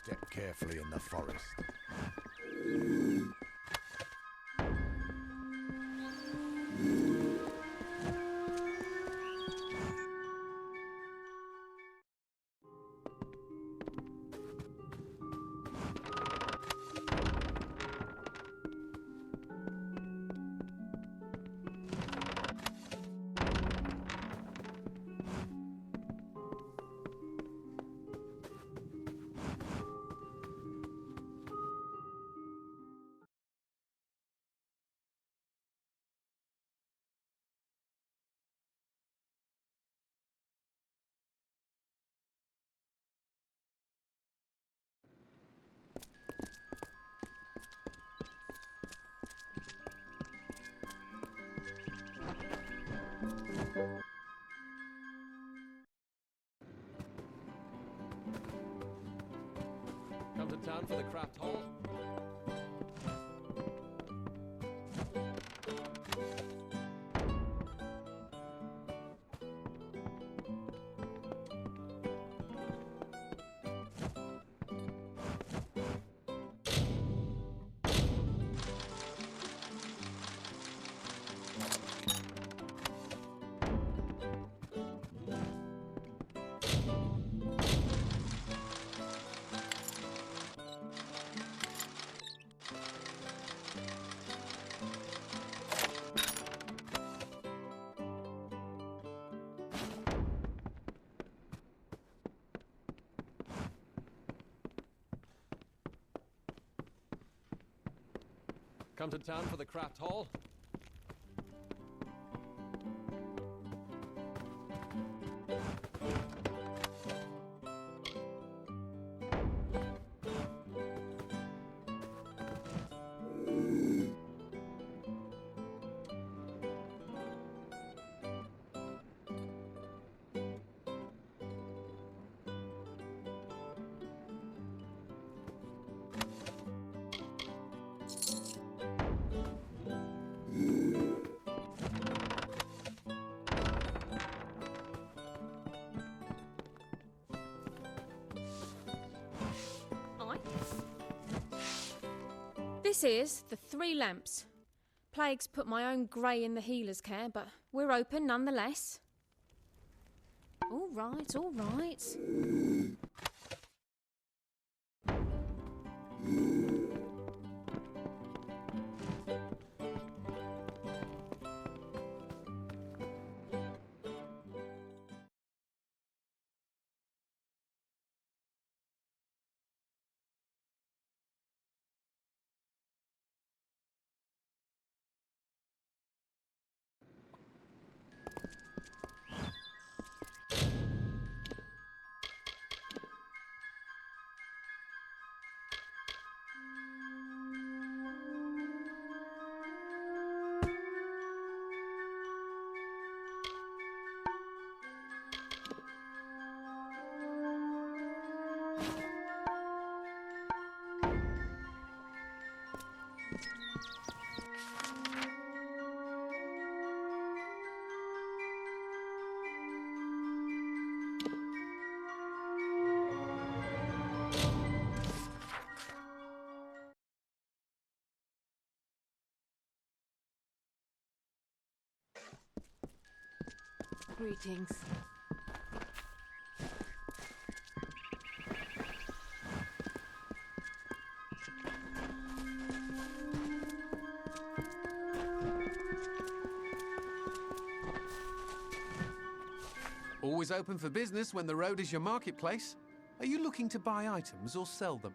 Step carefully in the forest. Come to town for the craft hall? Come to town for the craft hall? This is the 3 lamps. Plague's put my own grey in the healer's care, but we're open nonetheless. All right, all right. Greetings. Always open for business when the road is your marketplace. Are you looking to buy items or sell them?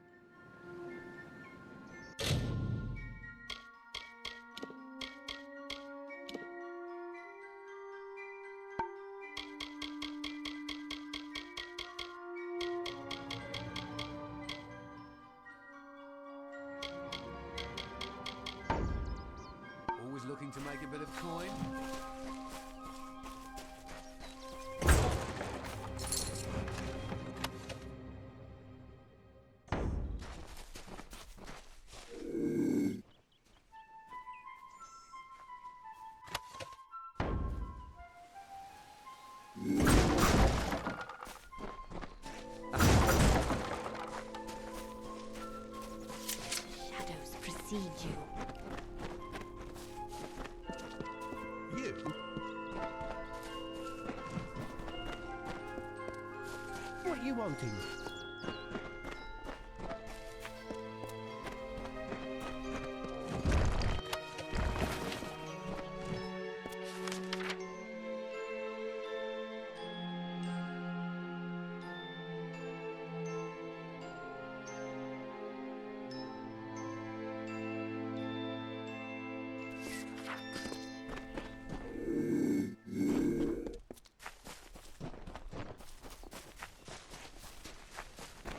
Always looking to make a bit of coin? wanting?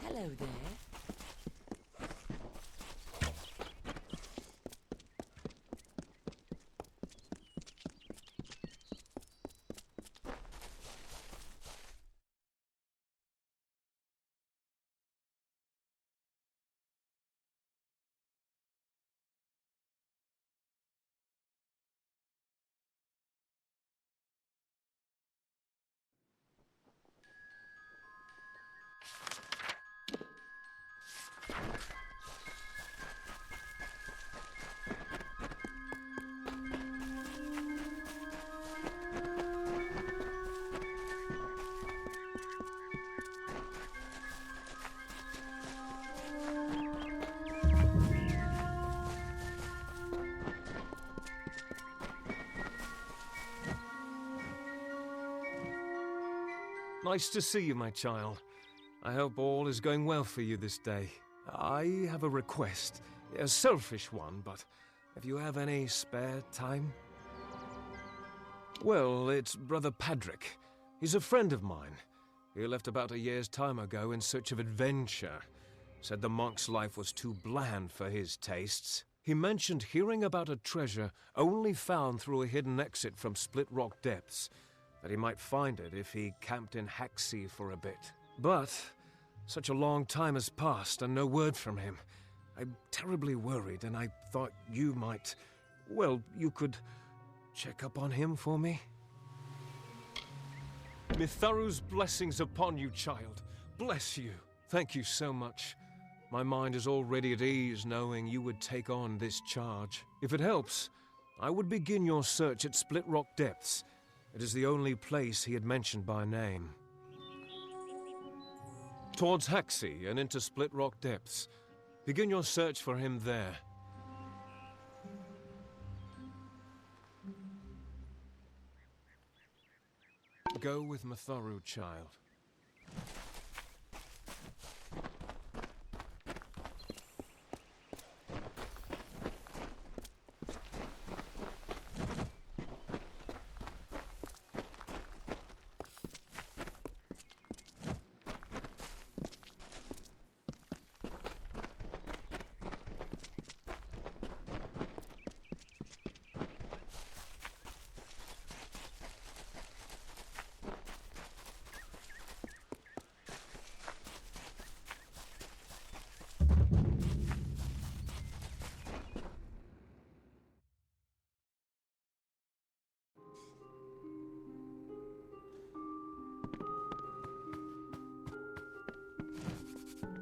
Hello there. Nice to see you, my child. I hope all is going well for you this day. I have a request, a selfish one, but if you have any spare time? Well, it's Brother Padrick. He's a friend of mine. He left about a year's time ago in search of adventure. Said the monk's life was too bland for his tastes. He mentioned hearing about a treasure only found through a hidden exit from Split Rock Depths, that he might find it if he camped in Hacksea for a bit. But such a long time has passed and no word from him. I'm terribly worried, and I thought you might... well, you could check up on him for me? Mitharu's blessings upon you, child. Bless you. Thank you so much. My mind is already at ease knowing you would take on this charge. If it helps, I would begin your search at Split Rock Depths. It is the only place he had mentioned by name. Towards Hacksea and into Split Rock Depths. Begin your search for him there. Go with Mitharu, child.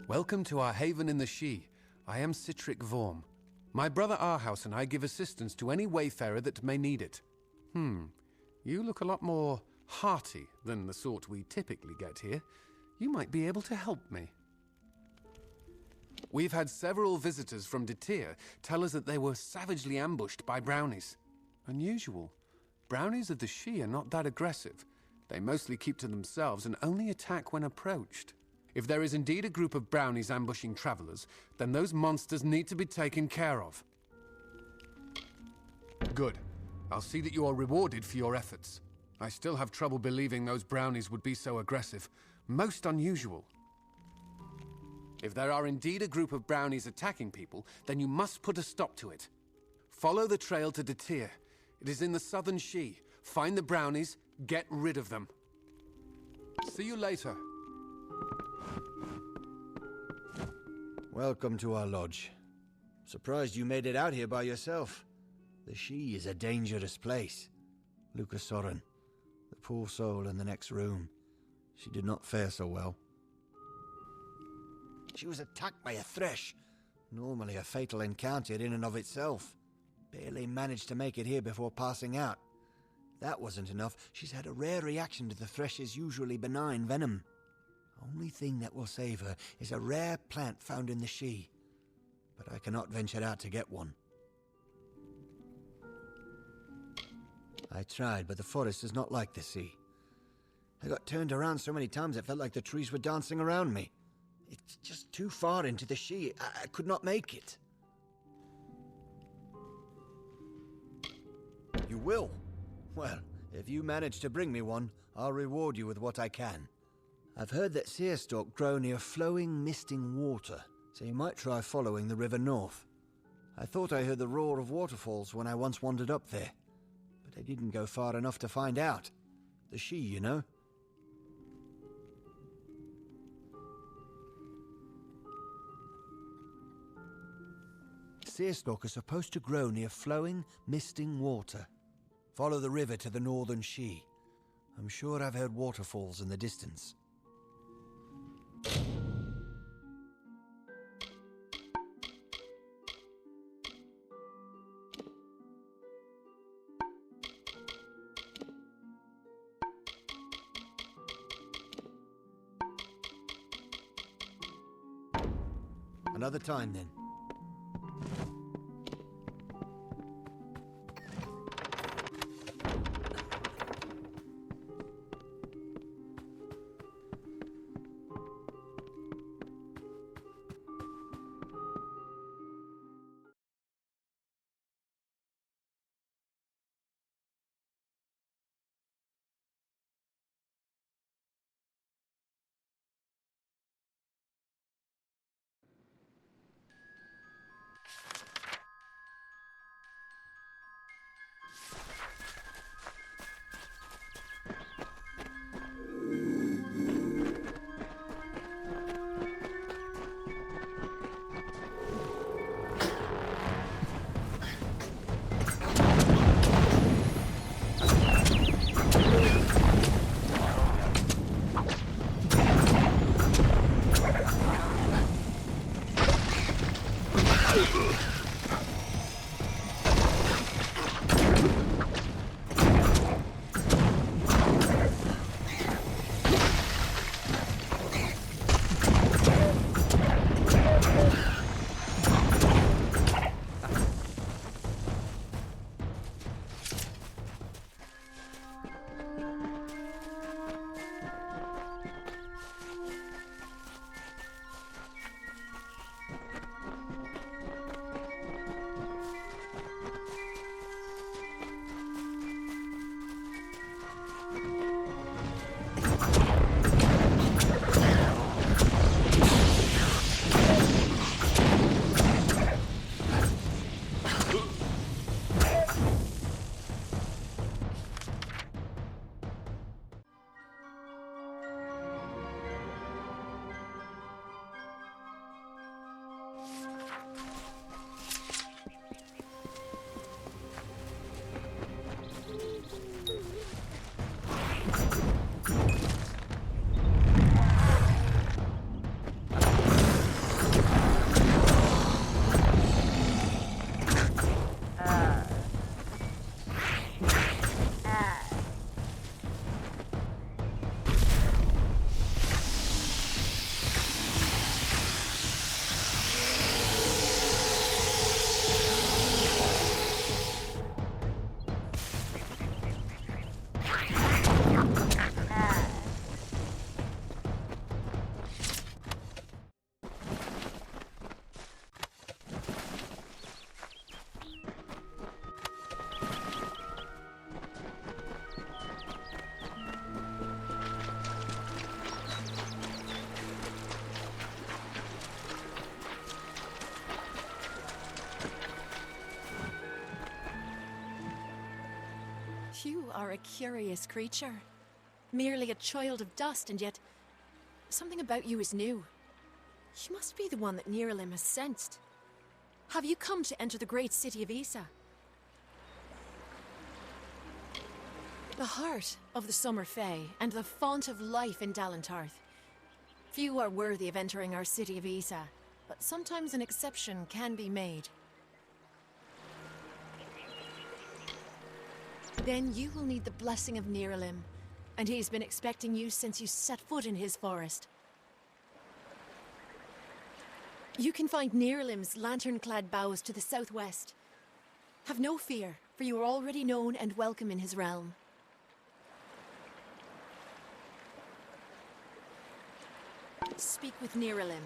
Welcome to our haven in the Shi. I am Citric Vorm. My brother Arhaus and I give assistance to any wayfarer that may need it. You look a lot more hearty than the sort we typically get here. You might be able to help me. We've had several visitors from Detir tell us that they were savagely ambushed by brownies. Unusual. Brownies of the Shi are not that aggressive. They mostly keep to themselves and only attack when approached. If there is indeed a group of brownies ambushing travelers, then those monsters need to be taken care of. Good. I'll see that you are rewarded for your efforts. I still have trouble believing those brownies would be so aggressive. Most unusual. If there are indeed a group of brownies attacking people, then you must put a stop to it. Follow the trail to Detir. It is in the southern Shi. Find the brownies, get rid of them. See you later. Welcome to our lodge. Surprised you made it out here by yourself. The Shi is a dangerous place. Lucas Soren, the poor soul in the next room. She did not fare so well. She was attacked by a thresh. Normally a fatal encounter in and of itself. Barely managed to make it here before passing out. That wasn't enough. She's had a rare reaction to the thresh's usually benign venom. Only thing that will save her is a rare plant found in the She, but I cannot venture out to get one. I tried, but the forest is not like the sea. I got turned around so many times it felt like the trees were dancing around me. It's just too far into the She. I could not make it. You will? Well, if you manage to bring me one, I'll reward you with what I can. I've heard that seerstalk grow near flowing, misting water, so you might try following the river north. I thought I heard the roar of waterfalls when I once wandered up there, but I didn't go far enough to find out. The She, you know? Seerstalk are supposed to grow near flowing, misting water. Follow the river to the northern She. I'm sure I've heard waterfalls in the distance. Another time, then. You are a curious creature. Merely a child of dust, and yet something about you is new. You must be the one that Niralim has sensed. Have you come to enter the great city of Isa? The heart of the Summer Fae, and the font of life in Dalentarth. Few are worthy of entering our city of Isa, but sometimes an exception can be made. Then you will need the blessing of Niralim, and he's been expecting you since you set foot in his forest. You can find Nearlim's lantern-clad boughs to the southwest. Have no fear, for you are already known and welcome in his realm. Speak with Nearlim.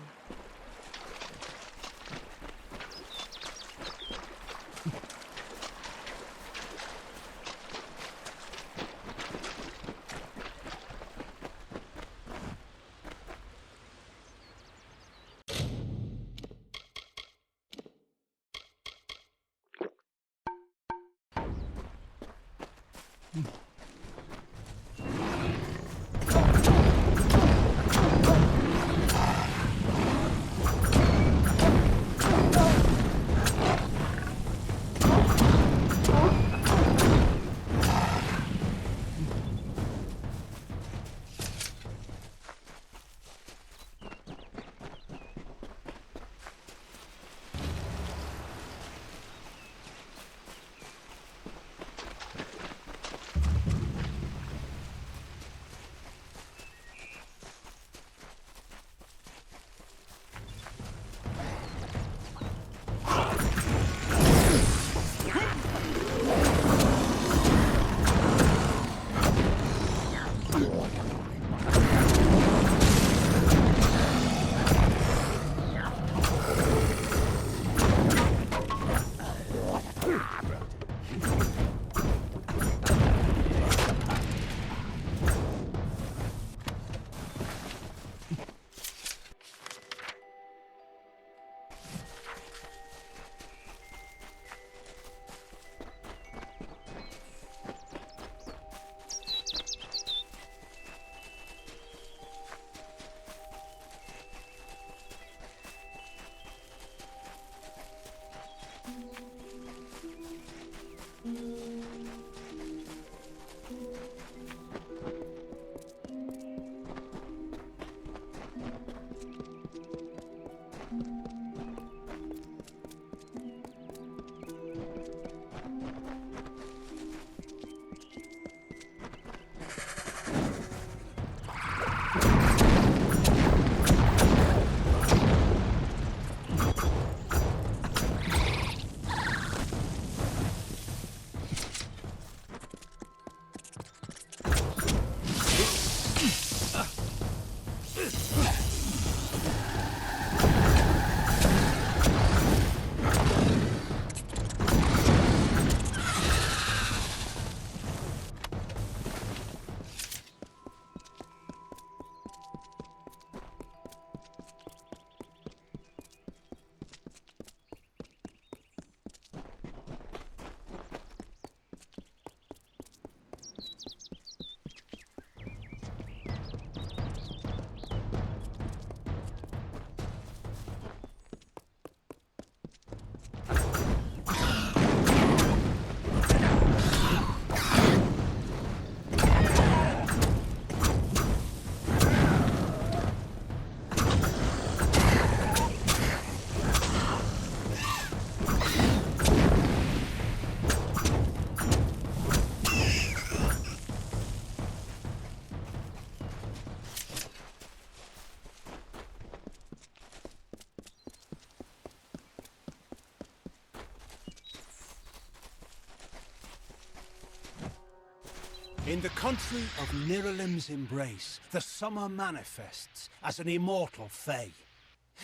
In the country of Niralim's embrace, the summer manifests as an immortal fae.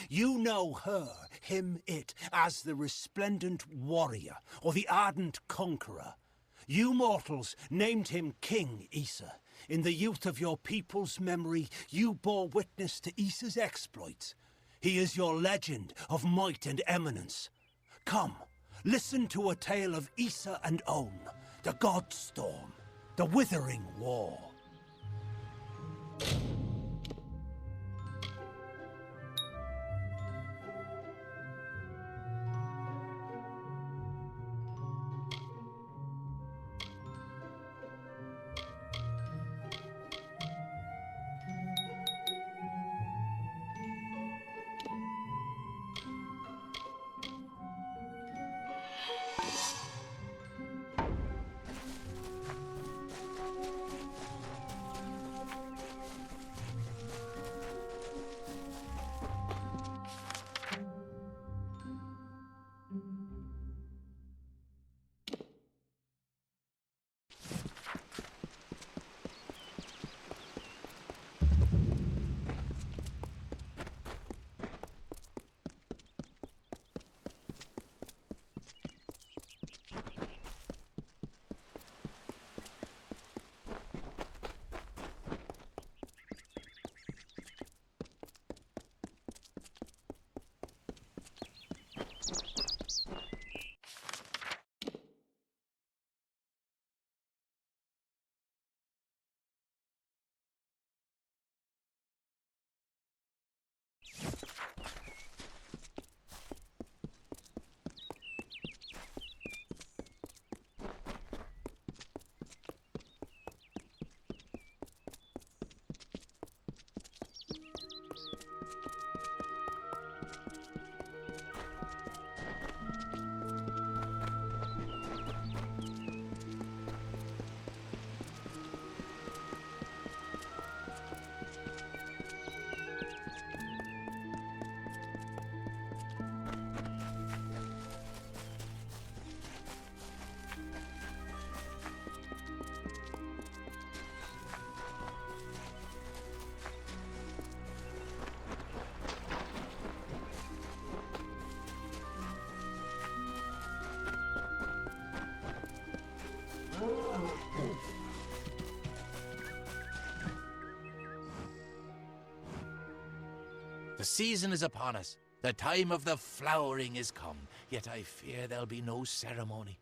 You know her, him, it, as the resplendent warrior, or the ardent conqueror. You mortals named him King Issa. In the youth of your people's memory, you bore witness to Issa's exploits. He is your legend of might and eminence. Come, listen to a tale of Issa and On, the God Storm, the Withering War. The season is upon us. The time of the flowering is come. Yet I fear there'll be no ceremony,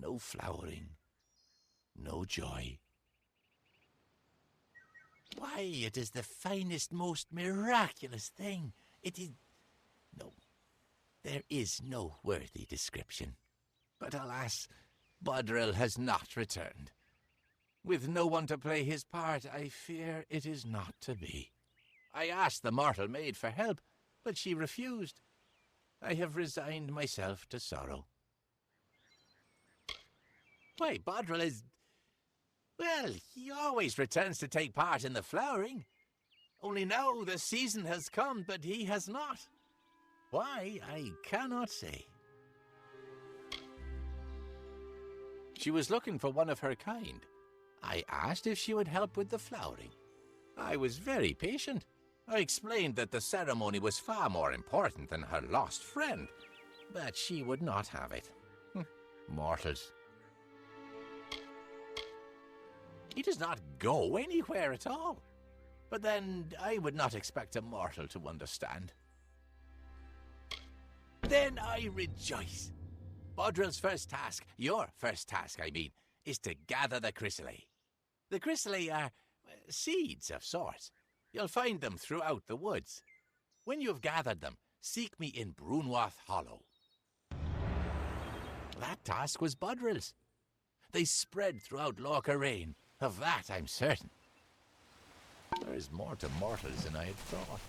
no flowering, no joy. Why, it is the finest, most miraculous thing. It is... No, there is no worthy description. But alas, Bodril has not returned. With no one to play his part, I fear it is not to be. I asked the mortal maid for help, but she refused. I have resigned myself to sorrow. Why, Bodril is... Well, he always returns to take part in the flowering. Only now the season has come, but he has not. Why, I cannot say. She was looking for one of her kind. I asked if she would help with the flowering. I was very patient. I explained that the ceremony was far more important than her lost friend, but she would not have it. Mortals. He does not go anywhere at all. But then I would not expect a mortal to understand. Then I rejoice. Bodril's first task, your first task, I mean, is to gather the chrysalis. The chrysalis are seeds of sorts. You'll find them throughout the woods. When you've gathered them, seek me in Brunwath Hollow. That task was Bodril's. They spread throughout Lorcareign. Of that I'm certain. There is more to mortals than I had thought.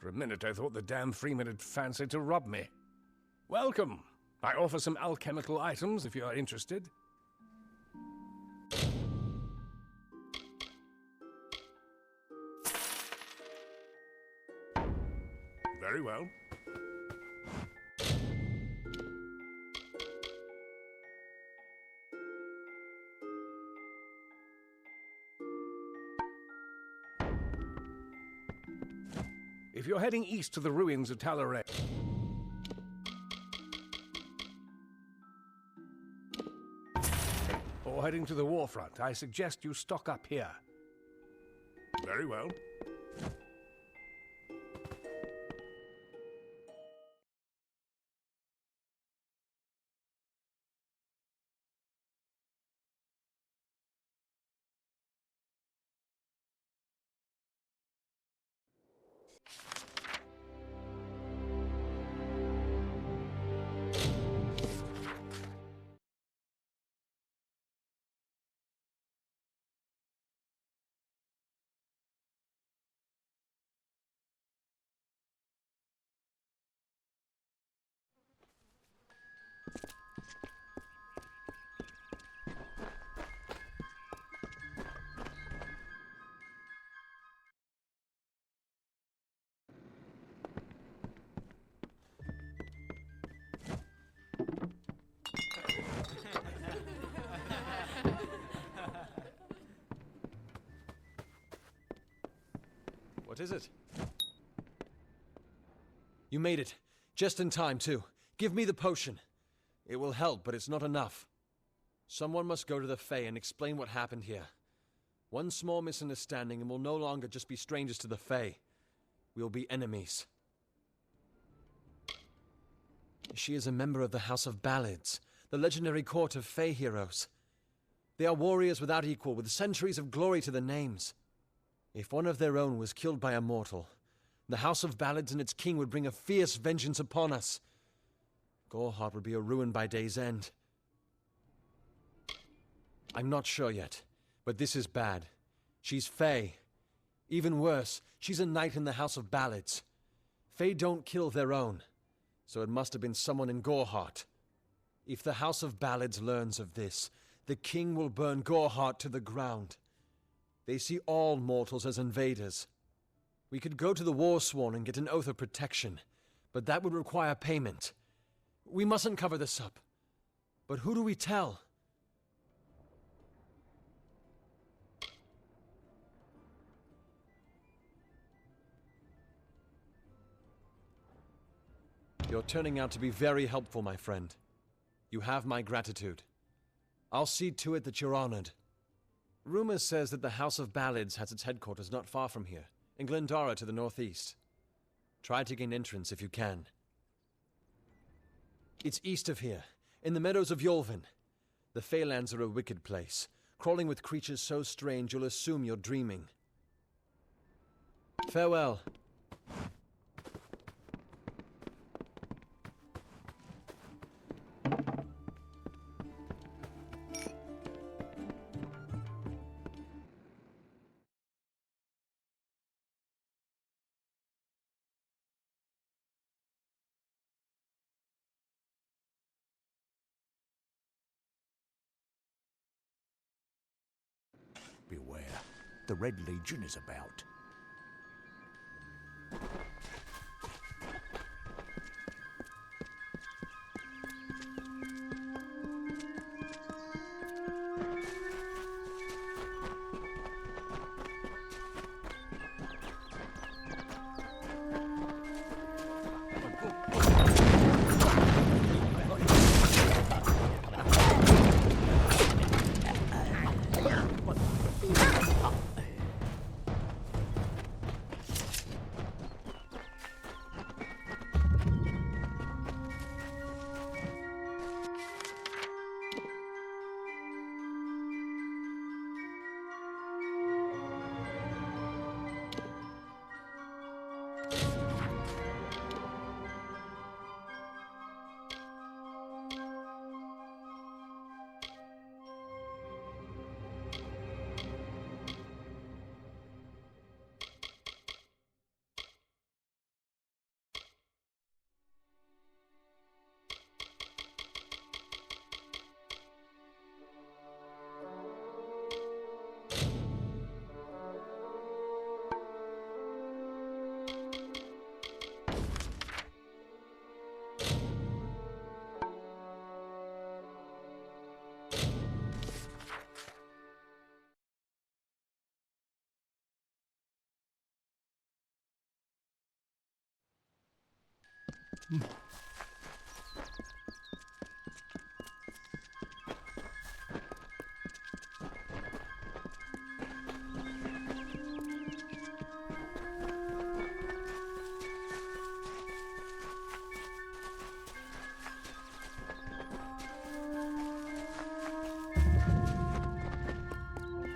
For a minute I thought the damn Freeman had fancied to rob me. Welcome. I offer some alchemical items if you are interested. Very well. If you're heading east to the ruins of Talaray, or heading to the warfront, I suggest you stock up here. Very well. What is it? You made it. Just in time, too. Give me the potion. It will help, but it's not enough. Someone must go to the Fae and explain what happened here. One small misunderstanding and we'll no longer just be strangers to the Fae. We'll be enemies. She is a member of the House of Ballads, the legendary court of Fae heroes. They are warriors without equal, with centuries of glory to their names. If one of their own was killed by a mortal, the House of Ballads and its king would bring a fierce vengeance upon us. Goreheart would be a ruin by day's end. I'm not sure yet, but this is bad. She's Fae. Even worse, she's a knight in the House of Ballads. Fae don't kill their own, so it must have been someone in Goreheart. If the House of Ballads learns of this, the king will burn Goreheart to the ground. They see all mortals as invaders. We could go to the Warsworn and get an oath of protection, but that would require payment. We mustn't cover this up. But who do we tell? You're turning out to be very helpful, my friend. You have my gratitude. I'll see to it that you're honored. Rumor says that the House of Ballads has its headquarters not far from here, in Glendara to the northeast. Try to gain entrance if you can. It's east of here, in the meadows of Yolvin. The Feylands are a wicked place, crawling with creatures so strange you'll assume you're dreaming. Farewell. Beware, the Red Legion is about.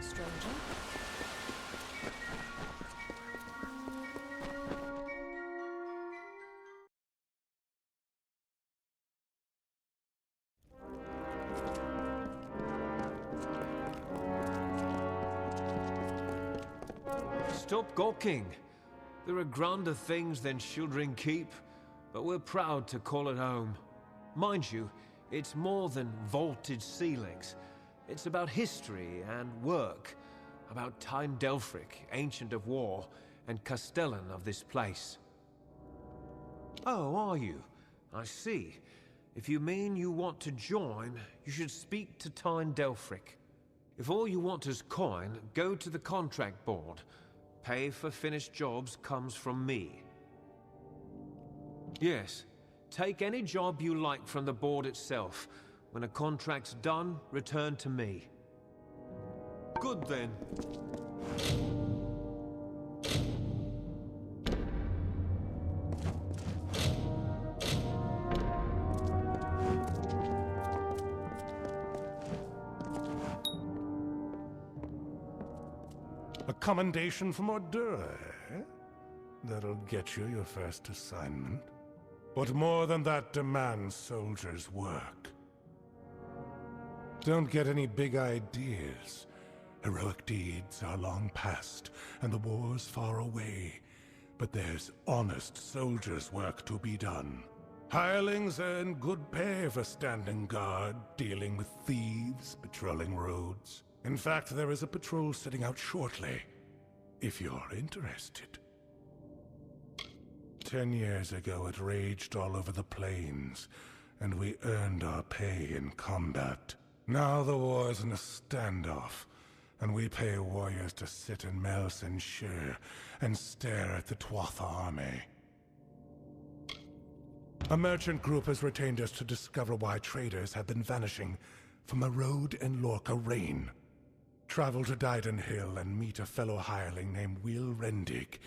Stranger? Stop gawking. There are grander things than Shieldring Keep, but we're proud to call it home. Mind you, it's more than vaulted ceilings. It's about history and work, about Tyne Delphric, Ancient of War, and Castellan of this place. Oh, are you? I see. If you mean you want to join, you should speak to Tyne Delphric. If all you want is coin, go to the contract board. Pay for finished jobs comes from me. Yes, take any job you like from the board itself. When a contract's done, return to me. Good then. A commendation from Ordura, eh? That'll get you your first assignment. But more than that demands soldiers' work. Don't get any big ideas. Heroic deeds are long past, and the war's far away. But there's honest soldiers' work to be done. Hirelings earn good pay for standing guard, dealing with thieves, patrolling roads. In fact, there is a patrol setting out shortly, if you're interested. 10 years ago, it raged all over the plains, and we earned our pay in combat. Now the war's in a standoff, and we pay warriors to sit in Mels and Shire and stare at the Tuatha army. A merchant group has retained us to discover why traders have been vanishing from a road in Lorca Rain. Travel to Dyden Hill and meet a fellow hireling named Will Rendig.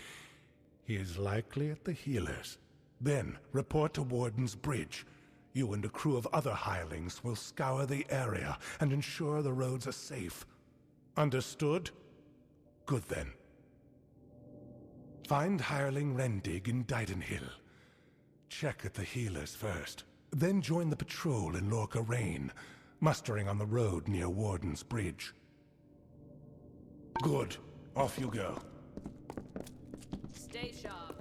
He is likely at the healers. Then report to Warden's Bridge. You and a crew of other hirelings will scour the area and ensure the roads are safe. Understood? Good then. Find hireling Rendig in Dyden Hill. Check at the healers first. Then join the patrol in Lorca Rain, mustering on the road near Warden's Bridge. Good. Off you go. Stay sharp.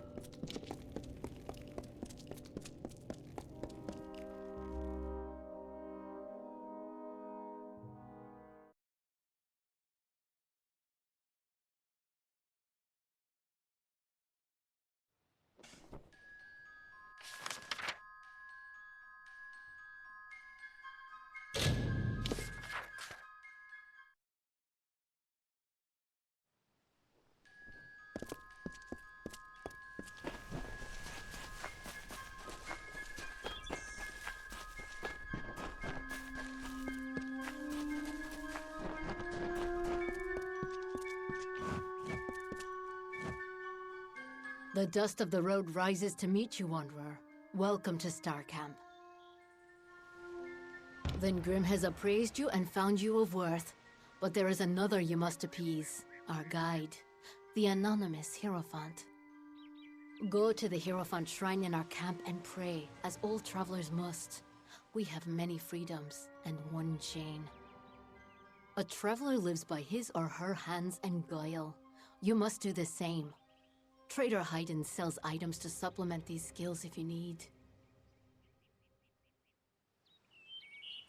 The dust of the road rises to meet you, Wanderer. Welcome to Star Camp. Then Grim has appraised you and found you of worth. But there is another you must appease. Our guide, the anonymous Hierophant. Go to the Hierophant shrine in our camp and pray, as all travelers must. We have many freedoms and one chain. A traveler lives by his or her hands and guile. You must do the same. Trader Hayden sells items to supplement these skills if you need.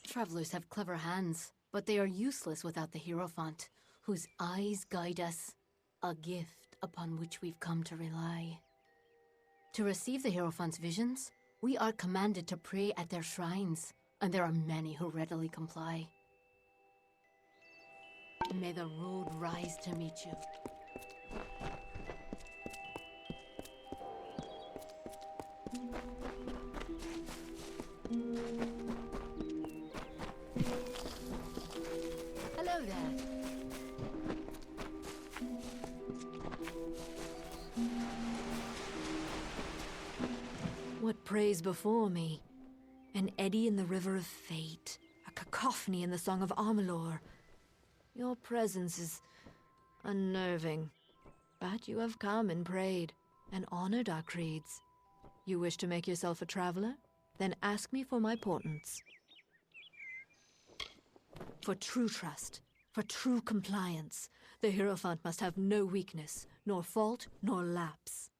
Travelers have clever hands, but they are useless without the Hierophant, whose eyes guide us, a gift upon which we've come to rely. To receive the Hierophant's visions, we are commanded to pray at their shrines, and there are many who readily comply. May the road rise to meet you. praise before me. An eddy in the river of fate, a cacophony in the song of Amalur. Your presence is unnerving, but you have come and prayed, and honored our creeds. You wish to make yourself a traveler? Then ask me for my portents. For true trust, for true compliance, the Hierophant must have no weakness, nor fault, nor lapse.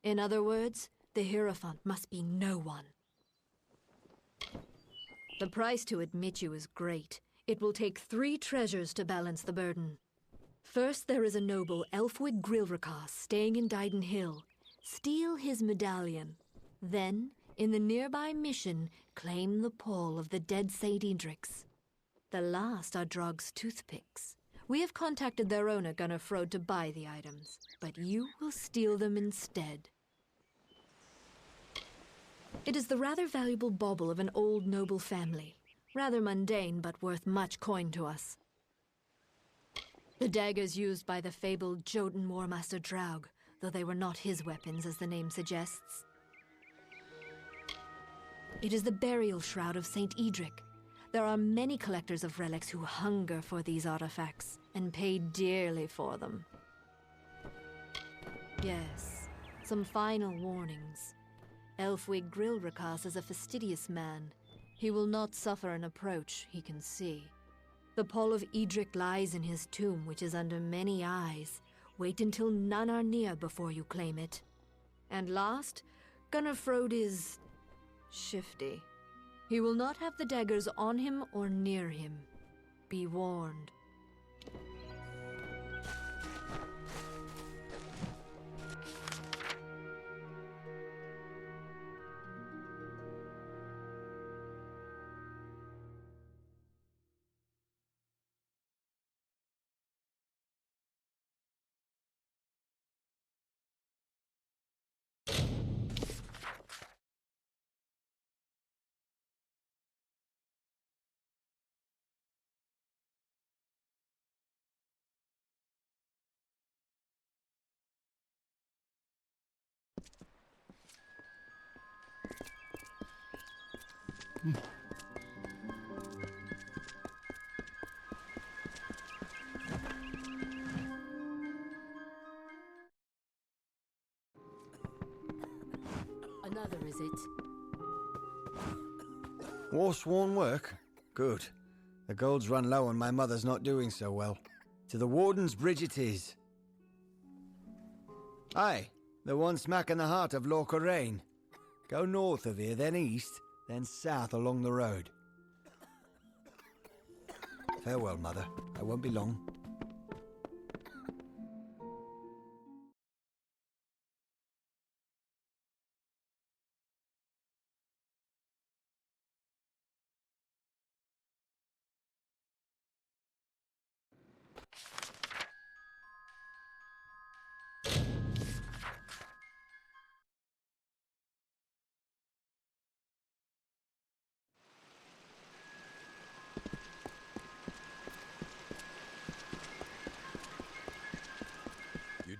In other words, the Hierophant must be no one. The price to admit you is great. It will take 3 treasures to balance the burden. First, there is a noble Elfwig Grilrakas staying in Dyden Hill. Steal his medallion. Then, in the nearby mission, claim the pall of the dead St. Edric's. The last are Drog's toothpicks. We have contacted their owner, Gunnar Frode, to buy the items, but you will steal them instead. It is the rather valuable bauble of an old noble family. Rather mundane, but worth much coin to us. The daggers used by the fabled Jotun Warmaster Draug, though they were not his weapons, as the name suggests. It is the burial shroud of St. Edric. There are many collectors of relics who hunger for these artifacts, and pay dearly for them. Yes, some final warnings. Elfwig Grilrakas is a fastidious man. He will not suffer an approach he can see. The pall of Edric lies in his tomb, which is under many eyes. Wait until none are near before you claim it. And last, Gunnar Frode is shifty. He will not have the daggers on him or near him. Be warned. Another, is it? War-sworn work? Good. The gold's run low and my mother's not doing so well. To the Warden's bridge it is. Aye, the one smack in the heart of Lorca. Go north of here, then east, then south along the road. Farewell, Mother. I won't be long.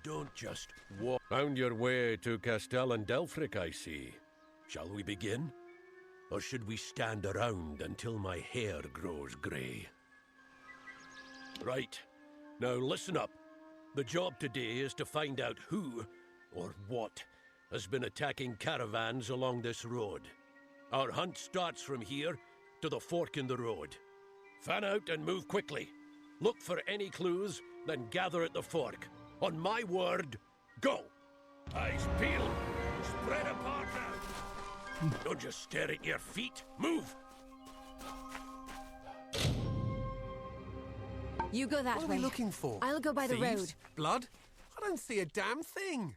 Don't just walk. Found your way to Castel and Delfric, I see. Shall we begin? Or should we stand around until my hair grows grey? Right. Now listen up. The job today is to find out who, or what, has been attacking caravans along this road. Our hunt starts from here to the fork in the road. Fan out and move quickly. Look for any clues, then gather at the fork. On my word, go! Eyes peeled. Spread apart now. Don't just stare at your feet. Move! You go that way. What are we looking for? I'll go by the Thieves? road. Blood? I don't see a damn thing.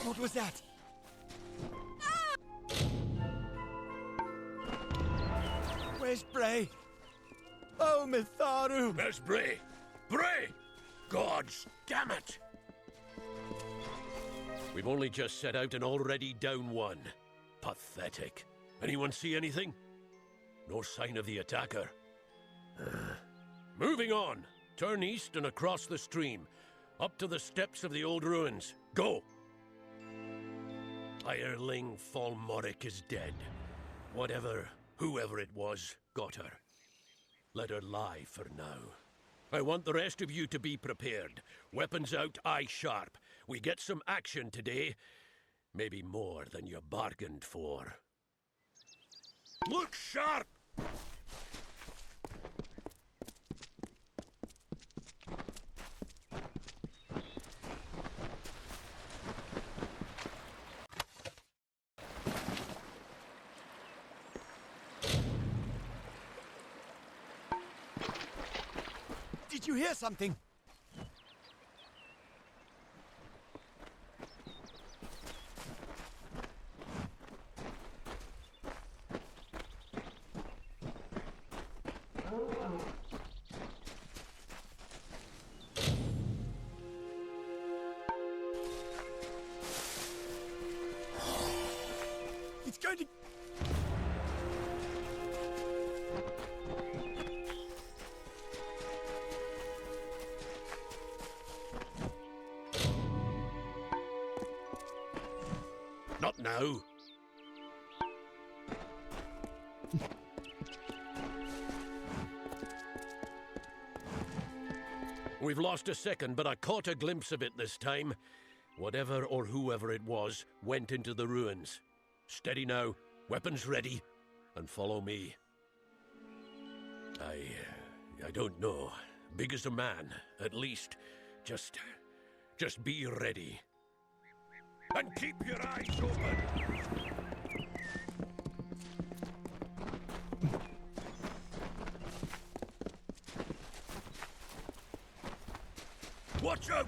What was that? Where's Bray? Oh, Mitharu! Where's Bray? Bray! Gods damn it! We've only just set out and already down one. Pathetic. Anyone see anything? No sign of the attacker. Moving on. Turn east and across the stream. Up to the steps of the old ruins. Go! Hireling Falmoric is dead. Whoever it was, got her. Let her lie for now. I want the rest of you to be prepared. Weapons out, eye sharp. We get some action today. Maybe more than you bargained for. Look sharp! Did you hear something? It's going to... Not now. We've lost a second, but I caught a glimpse of it this time. Whatever or whoever it was went into the ruins. Steady now, weapons ready, and follow me. I don't know. Big as a man, at least. Just be ready. And keep your eyes open! Watch out!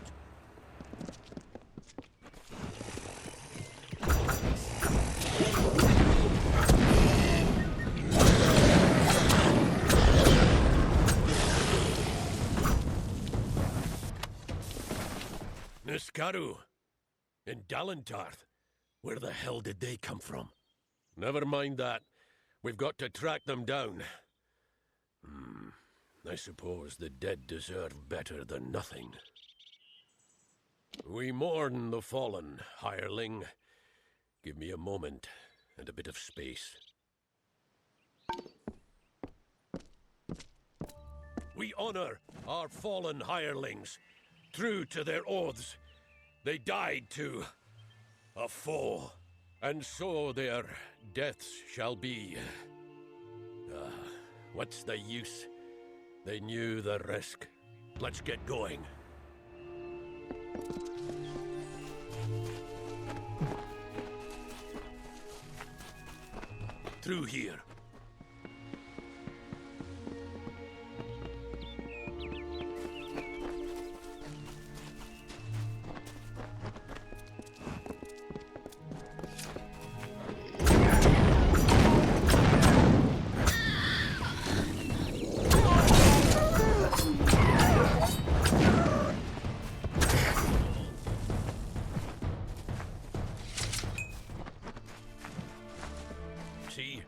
Niskaru! In Dalentarth? Where the hell did they come from? Never mind that. We've got to track them down. I suppose the dead deserve better than nothing. We mourn the fallen, hireling. Give me a moment and a bit of space. We honor our fallen hirelings, true to their oaths. They died to a foe, and so their deaths shall be. What's the use? They knew the risk. Let's get going. Through here. See?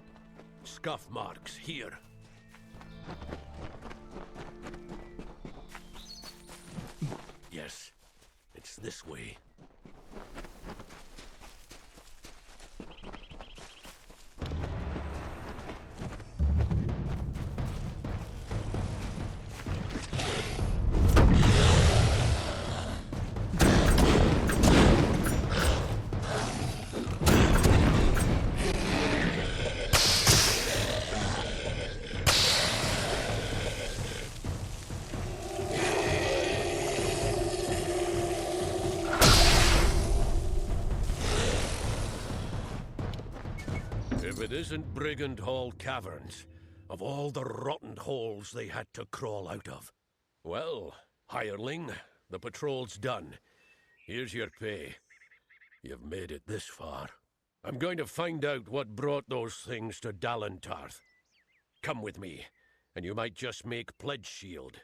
Scuff marks here. Yes, it's this way. If it isn't Brigand Hall Caverns, of all the rotten holes they had to crawl out of. Well, hireling, the patrol's done. Here's your pay. You've made it this far. I'm going to find out what brought those things to Dalentarth. Come with me, and you might just make pledge shield.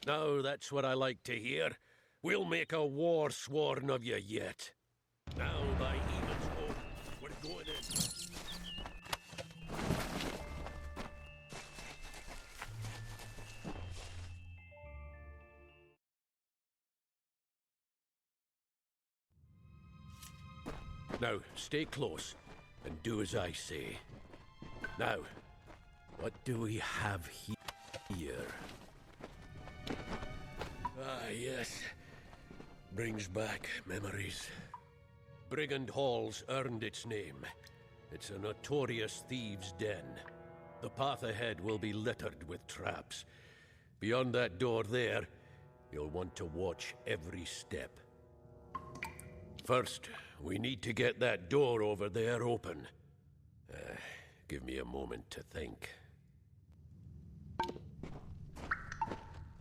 Now, that's what I like to hear. We'll make a war sworn of you yet. Now thy evil's home. We're going in. Now, stay close, and do as I say. Now, what do we have here? Ah, yes. Brings back memories. Brigand Hall's earned its name. It's a notorious thieves' den. The path ahead will be littered with traps. Beyond that door there, you'll want to watch every step. First, we need to get that door over there open. Give me a moment to think.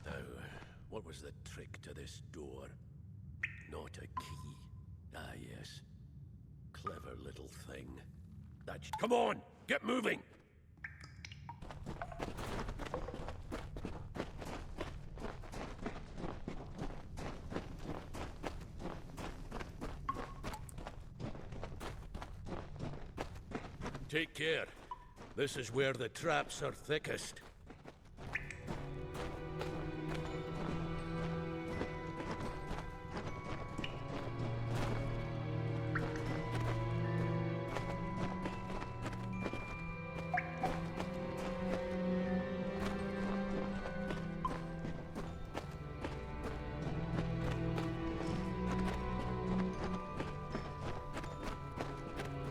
Now, what was the trick to this door? Not a key. Ah, yes. Clever little thing. Come on! Get moving! Take care. This is where the traps are thickest.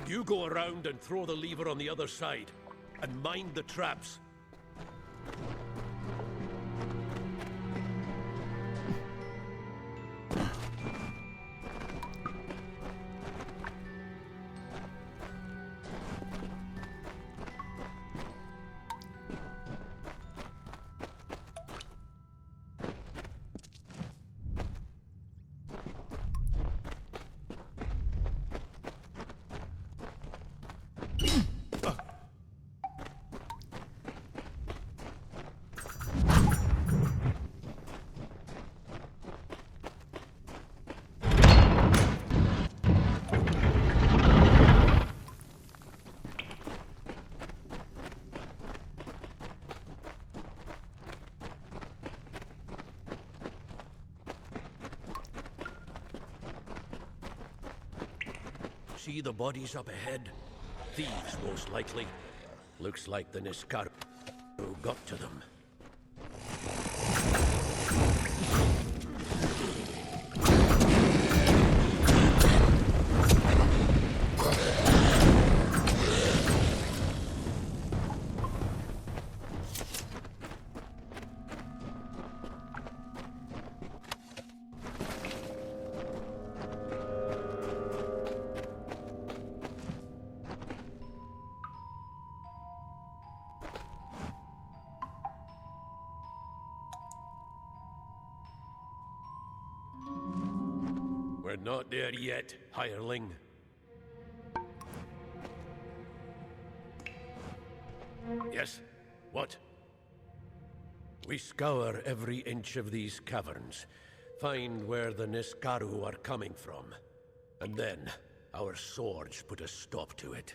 You go around and throw the lever on the other side, and mind the traps. See the bodies up ahead? Thieves, most likely. Looks like the Niskaru got to them. We're not there yet, hireling. Yes? What? We scour every inch of these caverns, find where the Niskaru are coming from, and then our swords put a stop to it.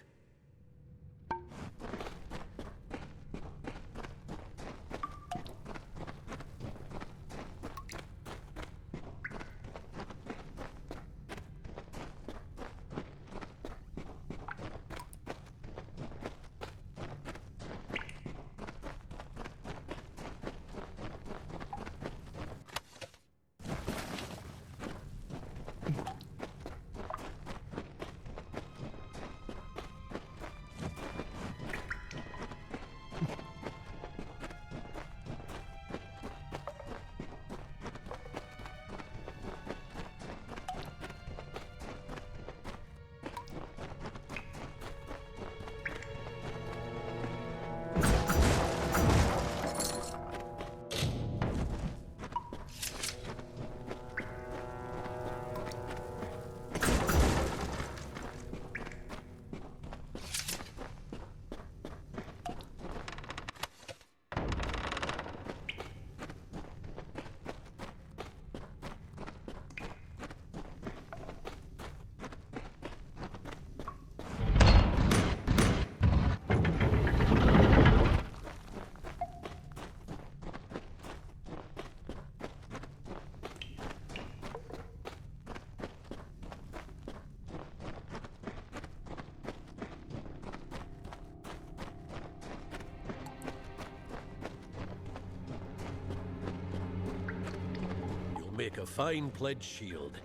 make a fine pledge shield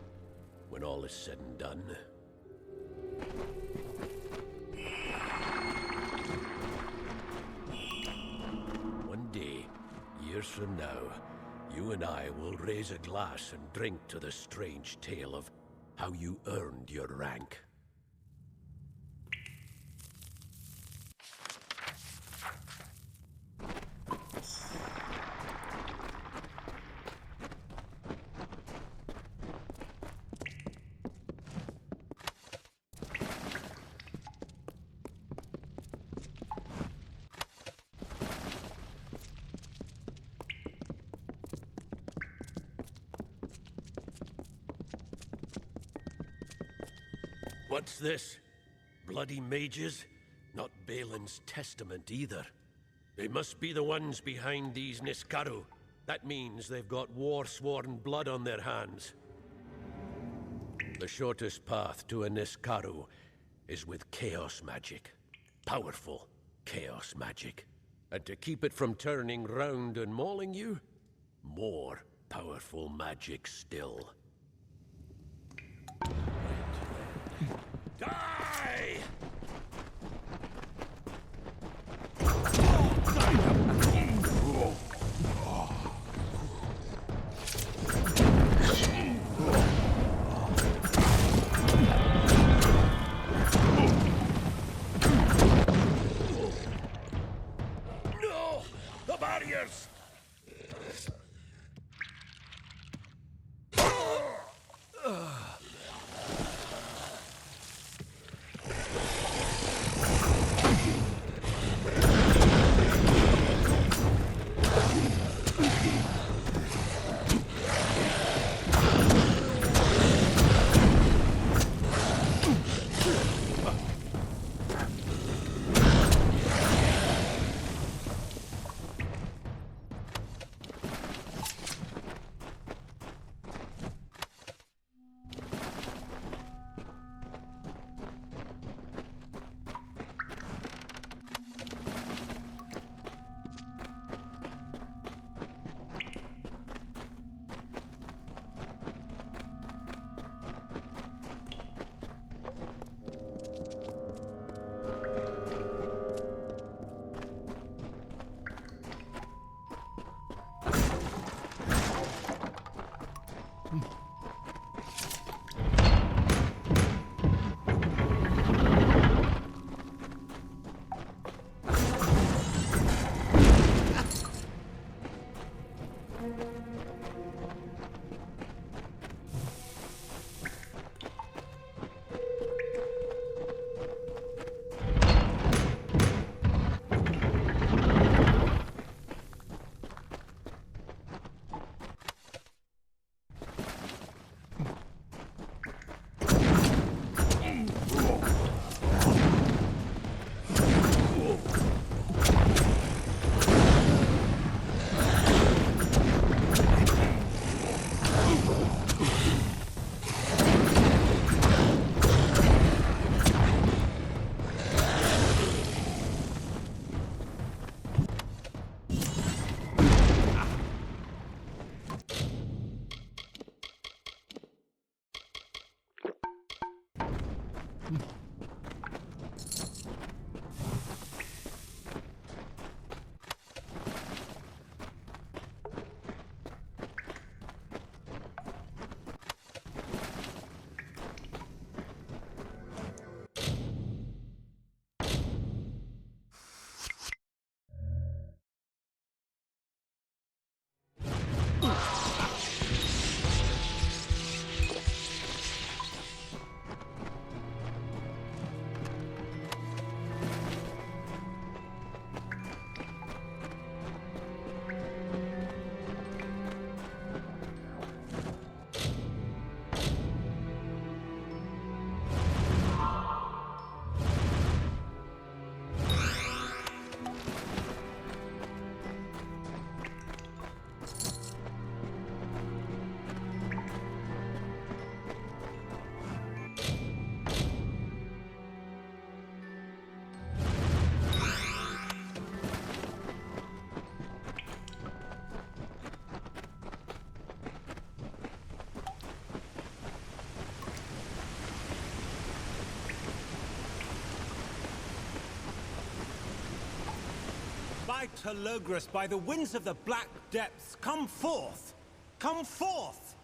when all is said and done. One day, years from now, you and I will raise a glass and drink to the strange tale of how you earned your rank. What's this? Bloody mages? Not Balin's testament either. They must be the ones behind these Niskaru. That means they've got war-sworn blood on their hands. The shortest path to a Niskaru is with chaos magic. Powerful chaos magic. And to keep it from turning round and mauling you, more powerful magic still. Die! No! The barriers! cried to Logris by the winds of the Black Depths, come forth! Come forth!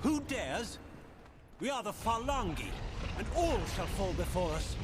Who dares? We are the Phalangi, and all shall fall before us.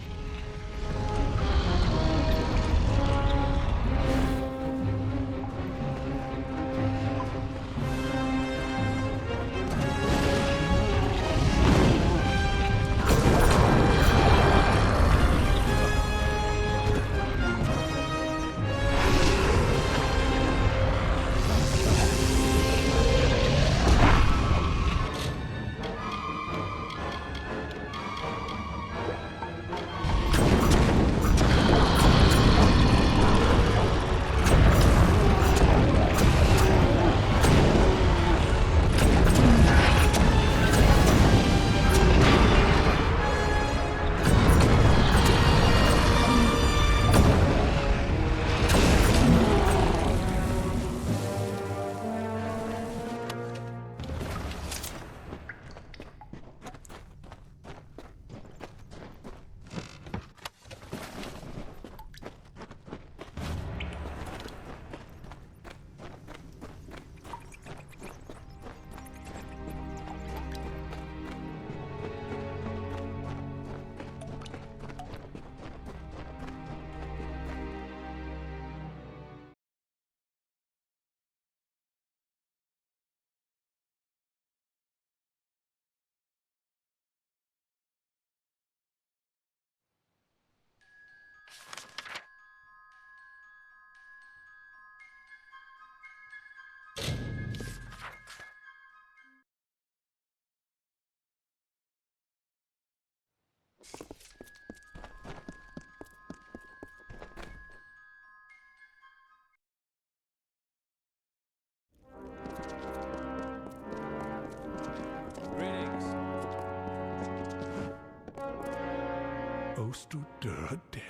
Ostudur dead.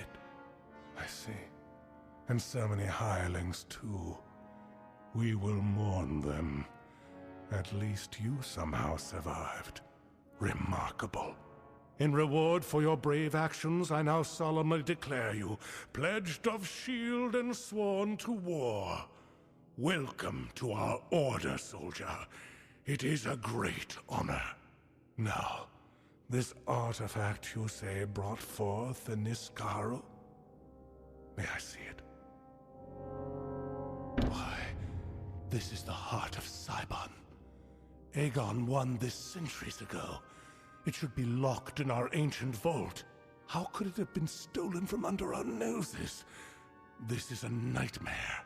I see. And so many hirelings, too. We will mourn them. At least you somehow survived. Remarkable. In reward for your brave actions, I now solemnly declare you pledged of shield and sworn to war. Welcome to our order, soldier. It is a great honor. Now, this artifact, you say, brought forth the Niskaru? May I see it? Why, this is the heart of Cybon. Aegon won this centuries ago. It should be locked in our ancient vault. How could it have been stolen from under our noses? This is a nightmare.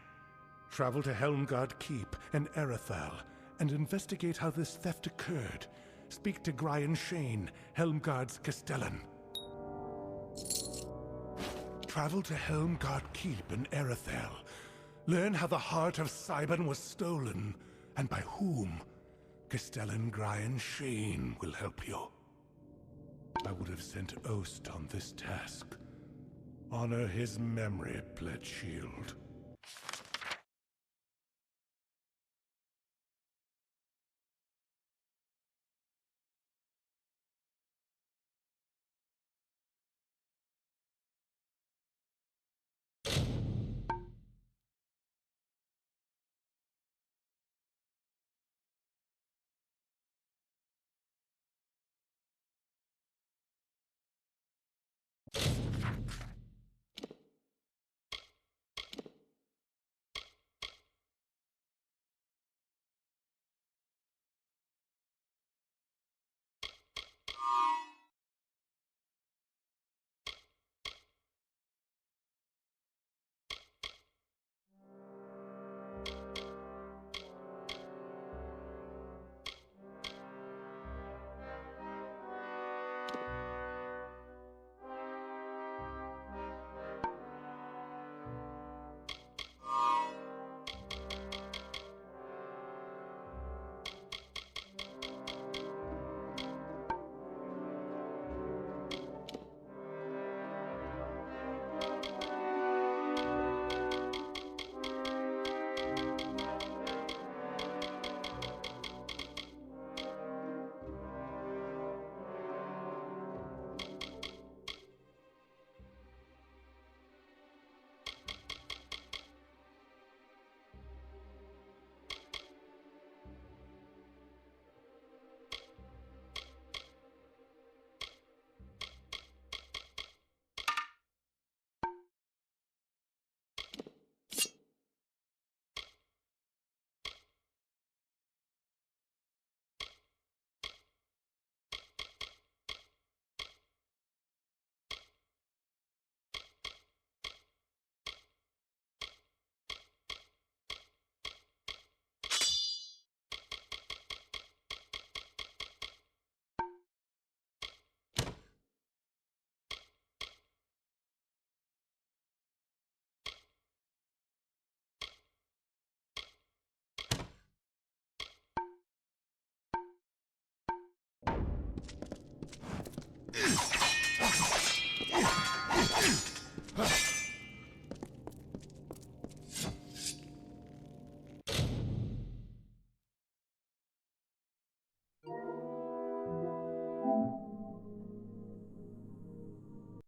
Travel to Helmgard Keep and Erethal and investigate how this theft occurred. Speak to Grian Shane, Helmgard's Castellan. Travel to Helmgard Keep and Erethal. Learn how the heart of Cybon was stolen, and by whom. Castellan Grian Shane will help you. I would have sent Ost on this task. Honor his memory, Pledgeshield.